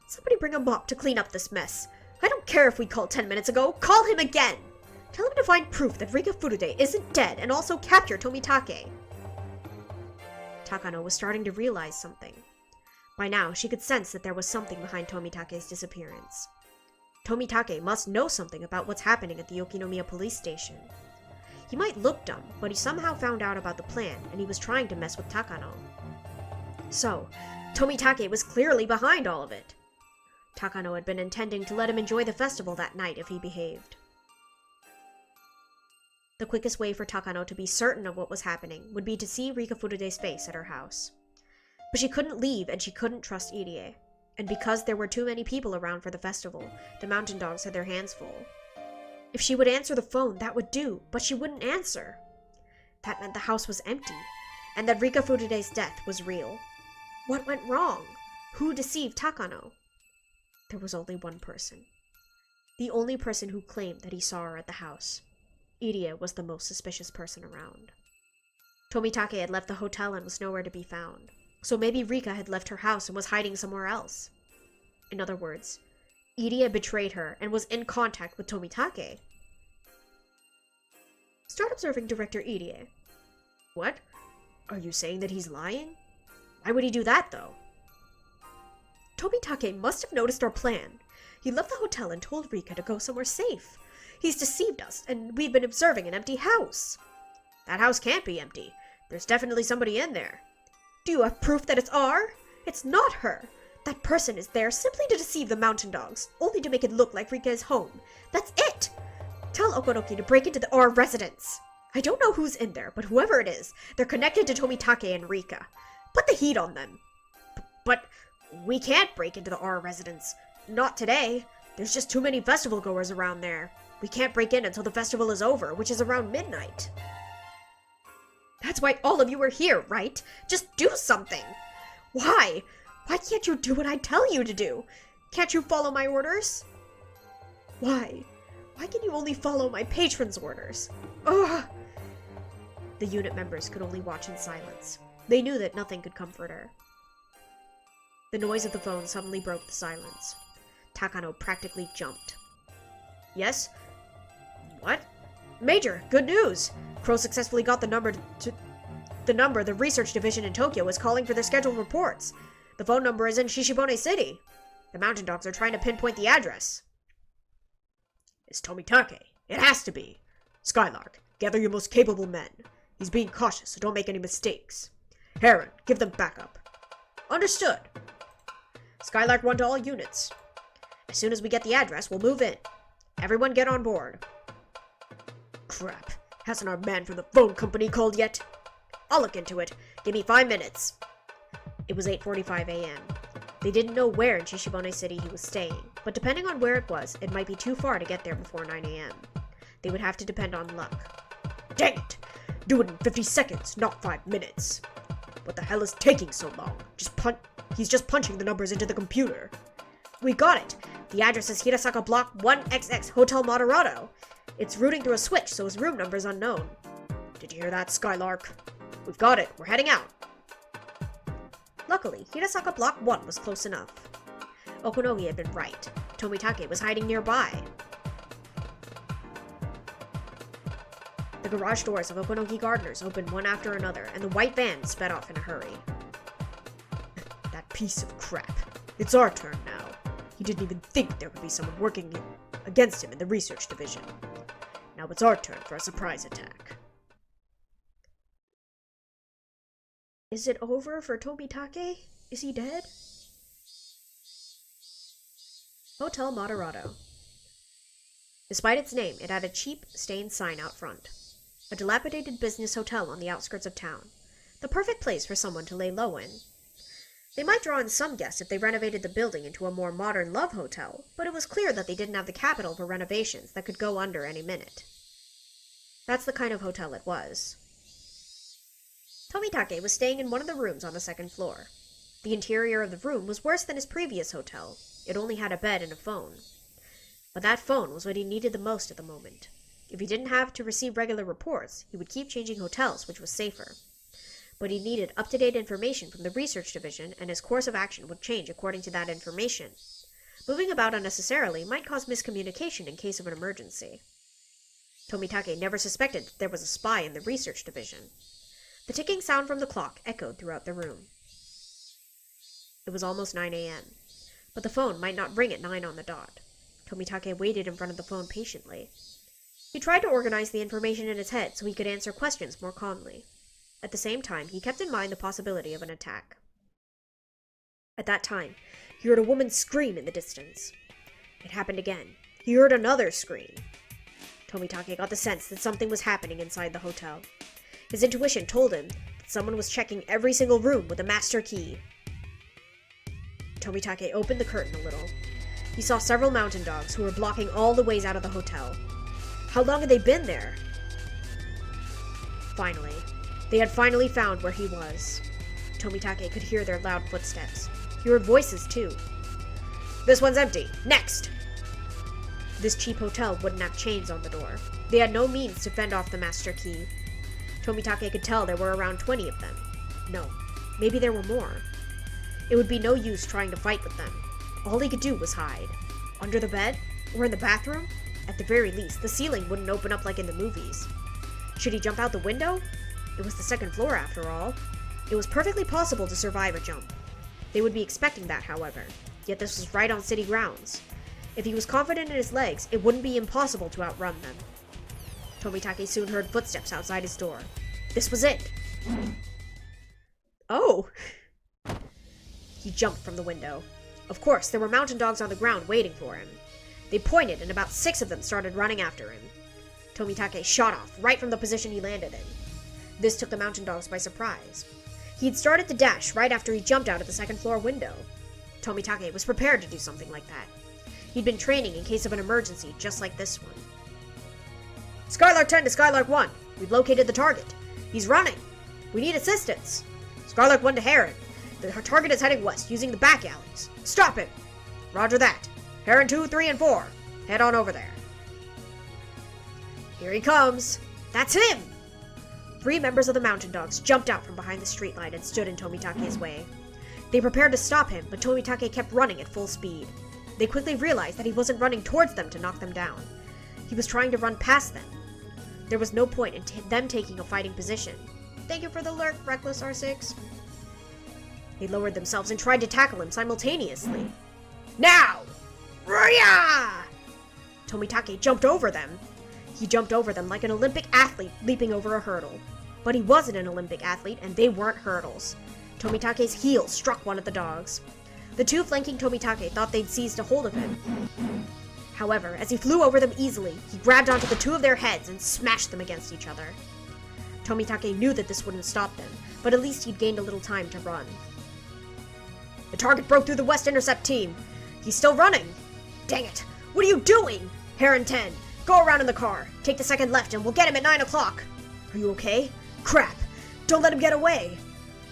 Somebody bring a mop to clean up this mess. I don't care if we called 10 minutes ago. Call him again! Tell him to find proof that Rika Furude isn't dead and also capture Tomitake. Takano was starting to realize something. By now, she could sense that there was something behind Tomitake's disappearance. Tomitake must know something about what's happening at the Yokinomiya police station. He might look dumb, but he somehow found out about the plan, and he was trying to mess with Takano. So, Tomitake was clearly behind all of it. Takano had been intending to let him enjoy the festival that night if he behaved. The quickest way for Takano to be certain of what was happening would be to see Rika Furude's face at her house. But she couldn't leave and she couldn't trust Irie. And because there were too many people around for the festival, the mountain dogs had their hands full. If she would answer the phone, that would do, but she wouldn't answer. That meant the house was empty, and that Rika Furude's death was real. What went wrong? Who deceived Takano? There was only one person. The only person who claimed that he saw her at the house. Irie was the most suspicious person around. Tomitake had left the hotel and was nowhere to be found, so maybe Rika had left her house and was hiding somewhere else. In other words, Irie betrayed her and was in contact with Tomitake. Start observing Director Irie. What? Are you saying that he's lying? Why would he do that, though? Tomitake must have noticed our plan. He left the hotel and told Rika to go somewhere safe. He's deceived us, and we've been observing an empty house. That house can't be empty. There's definitely somebody in there. Do you have proof that it's R? It's not her. That person is there simply to deceive the mountain dogs, only to make it look like Rika is home. That's it! Tell Okonoki to break into the R residence. I don't know who's in there, but whoever it is, they're connected to Tomitake and Rika. Put the heat on them. But we can't break into the R residence. Not today. There's just too many festival goers around there. We can't break in until the festival is over, which is around midnight. That's why all of you are here, right? Just do something. Why? Why can't you do what I tell you to do? Can't you follow my orders? Why? Why can you only follow my patron's orders? Ugh! The unit members could only watch in silence. They knew that nothing could comfort her. The noise of the phone suddenly broke the silence. Takano practically jumped. Yes? What? Major, good news! Crow successfully got the number the research division in Tokyo is calling for their scheduled reports. The phone number is in Shishibone City. The mountain dogs are trying to pinpoint the address. It's Tomitake. It has to be. Skylark, gather your most capable men. He's being cautious, so don't make any mistakes. Heron, give them backup. Understood. Skylark 1 to all units. As soon as we get the address, we'll move in. Everyone get on board. Crap. Hasn't our man from the phone company called yet? I'll look into it. Give me 5 minutes. It was 8:45 a.m. They didn't know where in Shishibone City he was staying, but depending on where it was, it might be too far to get there before 9 a.m. They would have to depend on luck. Dang it! Do it in 50 seconds, not 5 minutes. What the hell is taking so long? He's just punching the numbers into the computer. We got it! The address is Hirasaka Block 1XX Hotel Moderato. It's routing through a switch, so his room number is unknown. Did you hear that, Skylark? We've got it. We're heading out. Luckily, Hirasaka Block 1 was close enough. Okonogi had been right. Tomitake was hiding nearby. The garage doors of Okonogi Gardeners opened one after another, and the white van sped off in a hurry. That piece of crap. It's our turn now. He didn't even think there would be someone working against him in the research division. Now it's our turn for a surprise attack. Is it over for Tomitake? Is he dead? Hotel Moderato. Despite its name, it had a cheap, stained sign out front. A dilapidated business hotel on the outskirts of town. The perfect place for someone to lay low in. They might draw in some guests if they renovated the building into a more modern love hotel, but it was clear that they didn't have the capital for renovations that could go under any minute. That's the kind of hotel it was. Tomitake was staying in one of the rooms on the second floor. The interior of the room was worse than his previous hotel. It only had a bed and a phone. But that phone was what he needed the most at the moment. If he didn't have to receive regular reports, he would keep changing hotels, which was safer. but he needed up-to-date information from the research division, and his course of action would change according to that information. Moving about unnecessarily might cause miscommunication in case of an emergency. Tomitake never suspected that there was a spy in the research division. The ticking sound from the clock echoed throughout the room. It was almost 9 a.m., but the phone might not ring at 9 on the dot. Tomitake waited in front of the phone patiently. He tried to organize the information in his head so he could answer questions more calmly. At the same time, he kept in mind the possibility of an attack. At that time, he heard a woman scream in the distance. It happened again. He heard another scream. Tomitake got the sense that something was happening inside the hotel. His intuition told him that someone was checking every single room with a master key. Tomitake opened the curtain a little. He saw several mountain dogs who were blocking all the ways out of the hotel. How long had they been there? Finally, they had finally found where he was. Tomitake could hear their loud footsteps. He heard voices, too. "This one's empty. Next!" This cheap hotel wouldn't have chains on the door. They had no means to fend off the master key. Tomitake could tell there were around 20 of them. No, maybe there were more. It would be no use trying to fight with them. All he could do was hide. Under the bed? Or in the bathroom? At the very least, the ceiling wouldn't open up like in the movies. Should he jump out the window? It was the second floor, after all. It was perfectly possible to survive a jump. They would be expecting that, however. Yet this was right on city grounds. If he was confident in his legs, it wouldn't be impossible to outrun them. Tomitake soon heard footsteps outside his door. This was it! Oh! He jumped from the window. Of course, there were mountain dogs on the ground waiting for him. They pointed, and about 6 of them started running after him. Tomitake shot off, right from the position he landed in. This took the mountain dogs by surprise. He had started to dash right after he jumped out of the second-floor window. Tomitake was prepared to do something like that. He'd been training in case of an emergency, just like this one. "Skylark 10 to Skylark 1. We've located the target. He's running. We need assistance. Skylark 1 to Heron. The target is heading west, using the back alleys. Stop him! Roger that. Heron 2, 3, and 4. Head on over there." Here he comes. That's him! 3 members of the mountain dogs jumped out from behind the streetlight and stood in Tomitake's way. They prepared to stop him, but Tomitake kept running at full speed. They quickly realized that he wasn't running towards them to knock them down. He was trying to run past them. There was no point in them taking a fighting position. "Thank you for the lurk, Reckless R6. They lowered themselves and tried to tackle him simultaneously. "Now! Rya!" Tomitake jumped over them. He jumped over them like an Olympic athlete leaping over a hurdle. But he wasn't an Olympic athlete, and they weren't hurdles. Tomitake's heel struck one of the dogs. The 2 flanking Tomitake thought they'd seized a hold of him. However, as he flew over them easily, he grabbed onto the 2 of their heads and smashed them against each other. Tomitake knew that this wouldn't stop them, but at least he'd gained a little time to run. "The target broke through the West Intercept team. He's still running. Dang it! What are you doing? Heron 10, go around in the car. Take the second left and we'll get him at 9 o'clock. Are you okay? Crap! Don't let him get away.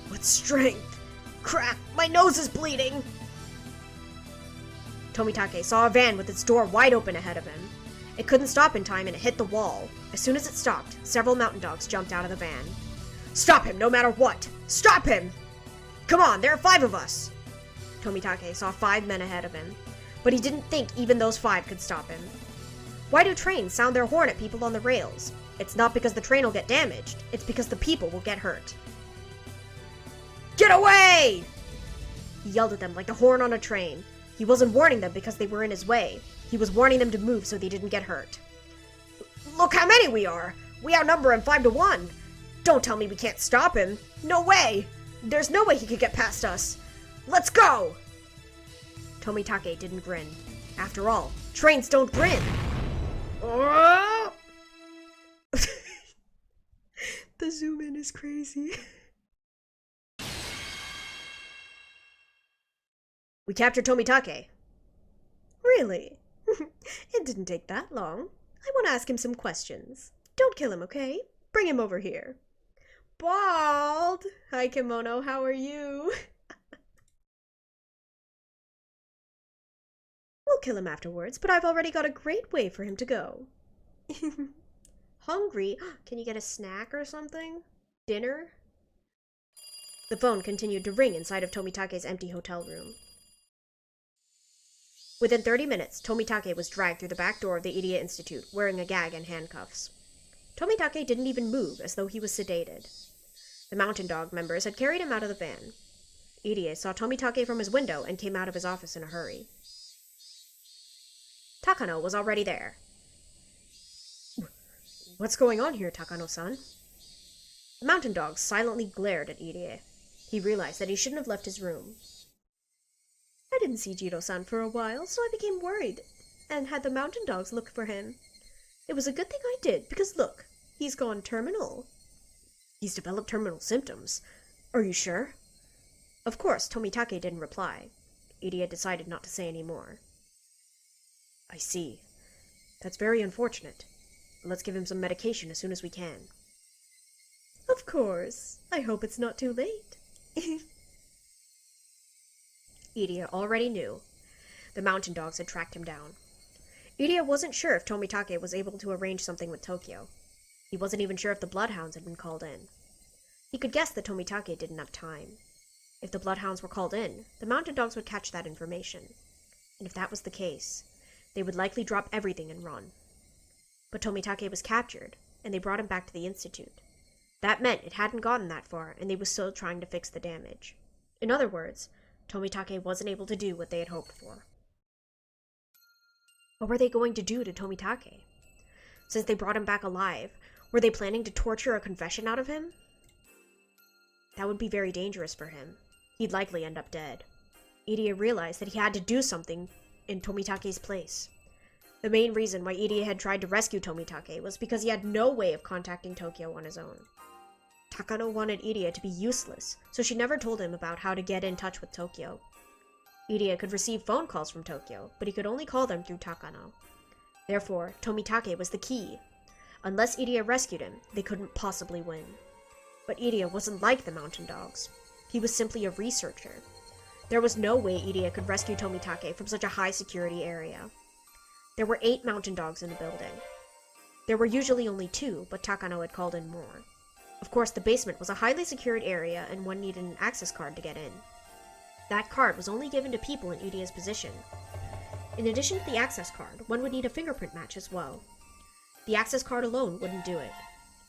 What strength! Crap! My nose is bleeding!" Tomitake saw a van with its door wide open ahead of him. It couldn't stop in time and it hit the wall. As soon as it stopped, several mountain dogs jumped out of the van. "Stop him no matter what! Stop him! Come on, there are 5 of us!" Tomitake saw 5 men ahead of him, but he didn't think even those 5 could stop him. Why do trains sound their horn at people on the rails? It's not because the train will get damaged, it's because the people will get hurt. "Get away!" He yelled at them like the horn on a train. He wasn't warning them because they were in his way. He was warning them to move so they didn't get hurt. "Look how many we are! We outnumber him 5 to 1! Don't tell me we can't stop him! No way! There's no way he could get past us! Let's go!" Tomitake didn't grin. After all, trains don't grin! The zoom in is crazy. "We captured Tomitake." "Really? It didn't take that long. I want to ask him some questions. Don't kill him, okay? Bring him over here." "Bald! Hi, Kimono, how are you?" "We'll kill him afterwards, but I've already got a great way for him to go." "Hungry? Can you get a snack or something? Dinner?" The phone continued to ring inside of Tomitake's empty hotel room. Within 30 minutes, Tomitake was dragged through the back door of the Irie Institute, wearing a gag and handcuffs. Tomitake didn't even move, as though he was sedated. The Mountain Dog members had carried him out of the van. Irie saw Tomitake from his window and came out of his office in a hurry. Takano was already there. "What's going on here, Takano-san?" The Mountain Dog silently glared at Irie. He realized that he shouldn't have left his room. "I didn't see Jiro-san for a while, so I became worried and had the Mountain Dogs look for him. It was a good thing I did, because look, he's gone terminal." "He's developed terminal symptoms. Are you sure?" Of course, Tomitake didn't reply. Irie decided not to say any more. "I see. That's very unfortunate. Let's give him some medication as soon as we can." "Of course. I hope it's not too late." Irie already knew. The Mountain Dogs had tracked him down. Irie wasn't sure if Tomitake was able to arrange something with Tokyo. He wasn't even sure if the Bloodhounds had been called in. He could guess that Tomitake didn't have time. If the Bloodhounds were called in, the Mountain Dogs would catch that information. And if that was the case, they would likely drop everything and run. But Tomitake was captured, and they brought him back to the Institute. That meant it hadn't gotten that far, and they were still trying to fix the damage. In other words, Tomitake wasn't able to do what they had hoped for. What were they going to do to Tomitake? Since they brought him back alive, were they planning to torture a confession out of him? That would be very dangerous for him. He'd likely end up dead. Irie realized that he had to do something in Tomitake's place. The main reason why Irie had tried to rescue Tomitake was because he had no way of contacting Tokyo on his own. Takano wanted Irie to be useless, so she never told him about how to get in touch with Tokyo. Irie could receive phone calls from Tokyo, but he could only call them through Takano. Therefore, Tomitake was the key. Unless Irie rescued him, they couldn't possibly win. But Irie wasn't like the Mountain Dogs. He was simply a researcher. There was no way Irie could rescue Tomitake from such a high-security area. There were 8 Mountain Dogs in the building. There were usually only 2, but Takano had called in more. Of course, the basement was a highly secured area, and one needed an access card to get in. That card was only given to people in Irie's position. In addition to the access card, one would need a fingerprint match as well. The access card alone wouldn't do it.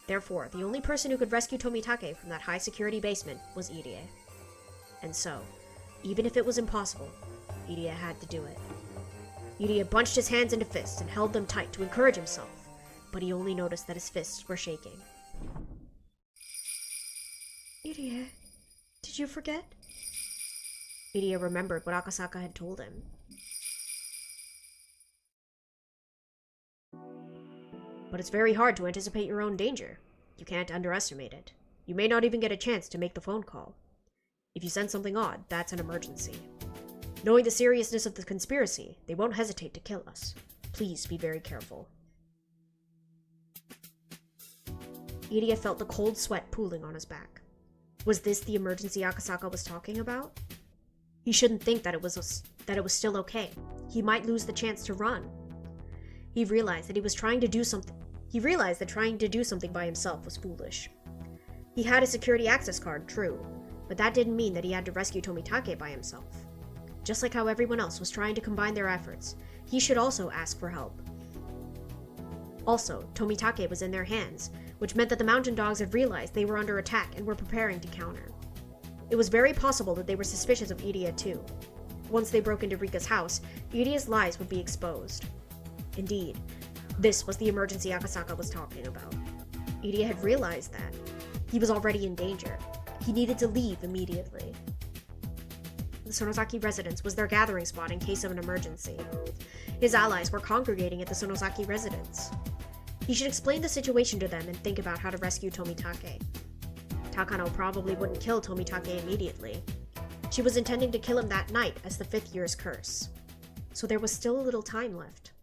Therefore, the only person who could rescue Tomitake from that high-security basement was Irie. And so, even if it was impossible, Irie had to do it. Irie bunched his hands into fists and held them tight to encourage himself, but he only noticed that his fists were shaking. "Irie, did you forget?" Irie remembered what Akasaka had told him. "But it's very hard to anticipate your own danger. You can't underestimate it. You may not even get a chance to make the phone call. If you sense something odd, that's an emergency. Knowing the seriousness of the conspiracy, they won't hesitate to kill us. Please be very careful." Irie felt the cold sweat pooling on his back. Was this the emergency Akasaka was talking about? He shouldn't think that it was still okay. He might lose the chance to run. He realized that trying to do something by himself was foolish. He had a security access card, true, but that didn't mean that he had to rescue Tomitake by himself. Just like how everyone else was trying to combine their efforts, he should also ask for help. Also, Tomitake was in their hands, which meant that the Mountain Dogs had realized they were under attack and were preparing to counter. It was very possible that they were suspicious of Irie too. Once they broke into Rika's house, Irie's lies would be exposed. Indeed, this was the emergency Akasaka was talking about. Irie had realized that. He was already in danger. He needed to leave immediately. The Sonosaki residence was their gathering spot in case of an emergency. His allies were congregating at the Sonosaki residence. He should explain the situation to them and think about how to rescue Tomitake. Takano probably wouldn't kill Tomitake immediately. She was intending to kill him that night as the 5th year's curse. So there was still a little time left.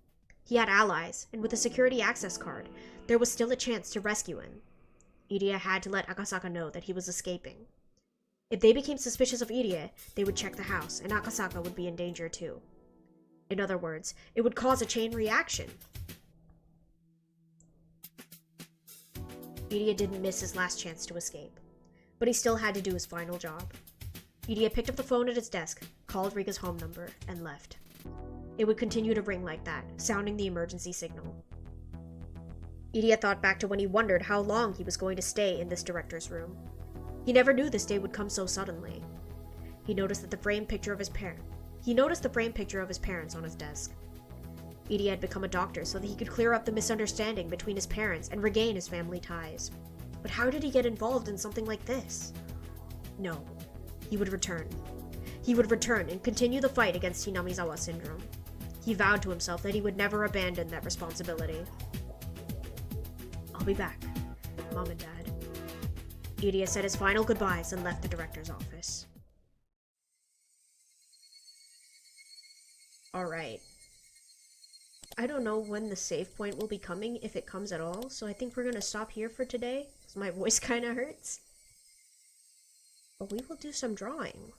He had allies, and with a security access card, there was still a chance to rescue him. Irie had to let Akasaka know that he was escaping. If they became suspicious of Irie, they would check the house, and Akasaka would be in danger too. In other words, it would cause a chain reaction. Irie didn't miss his last chance to escape. but he still had to do his final job. Irie picked up the phone at his desk, called Rika's home number, and left. It would continue to ring like that, sounding the emergency signal. Irie thought back to when he wondered how long he was going to stay in this director's room. He never knew this day would come so suddenly. He noticed the framed picture of his parents on his desk. Irie had become a doctor so that he could clear up the misunderstanding between his parents and regain his family ties. But how did he get involved in something like this? No. He would return. He would return and continue the fight against Hinamizawa syndrome. He vowed to himself that he would never abandon that responsibility. I'll be back, Mom and Dad. Irie said his final goodbyes and left the director's office. Alright. I don't know when the save point will be coming, if it comes at all, so I think we're gonna stop here for today, because my voice kinda hurts. But we will do some drawing.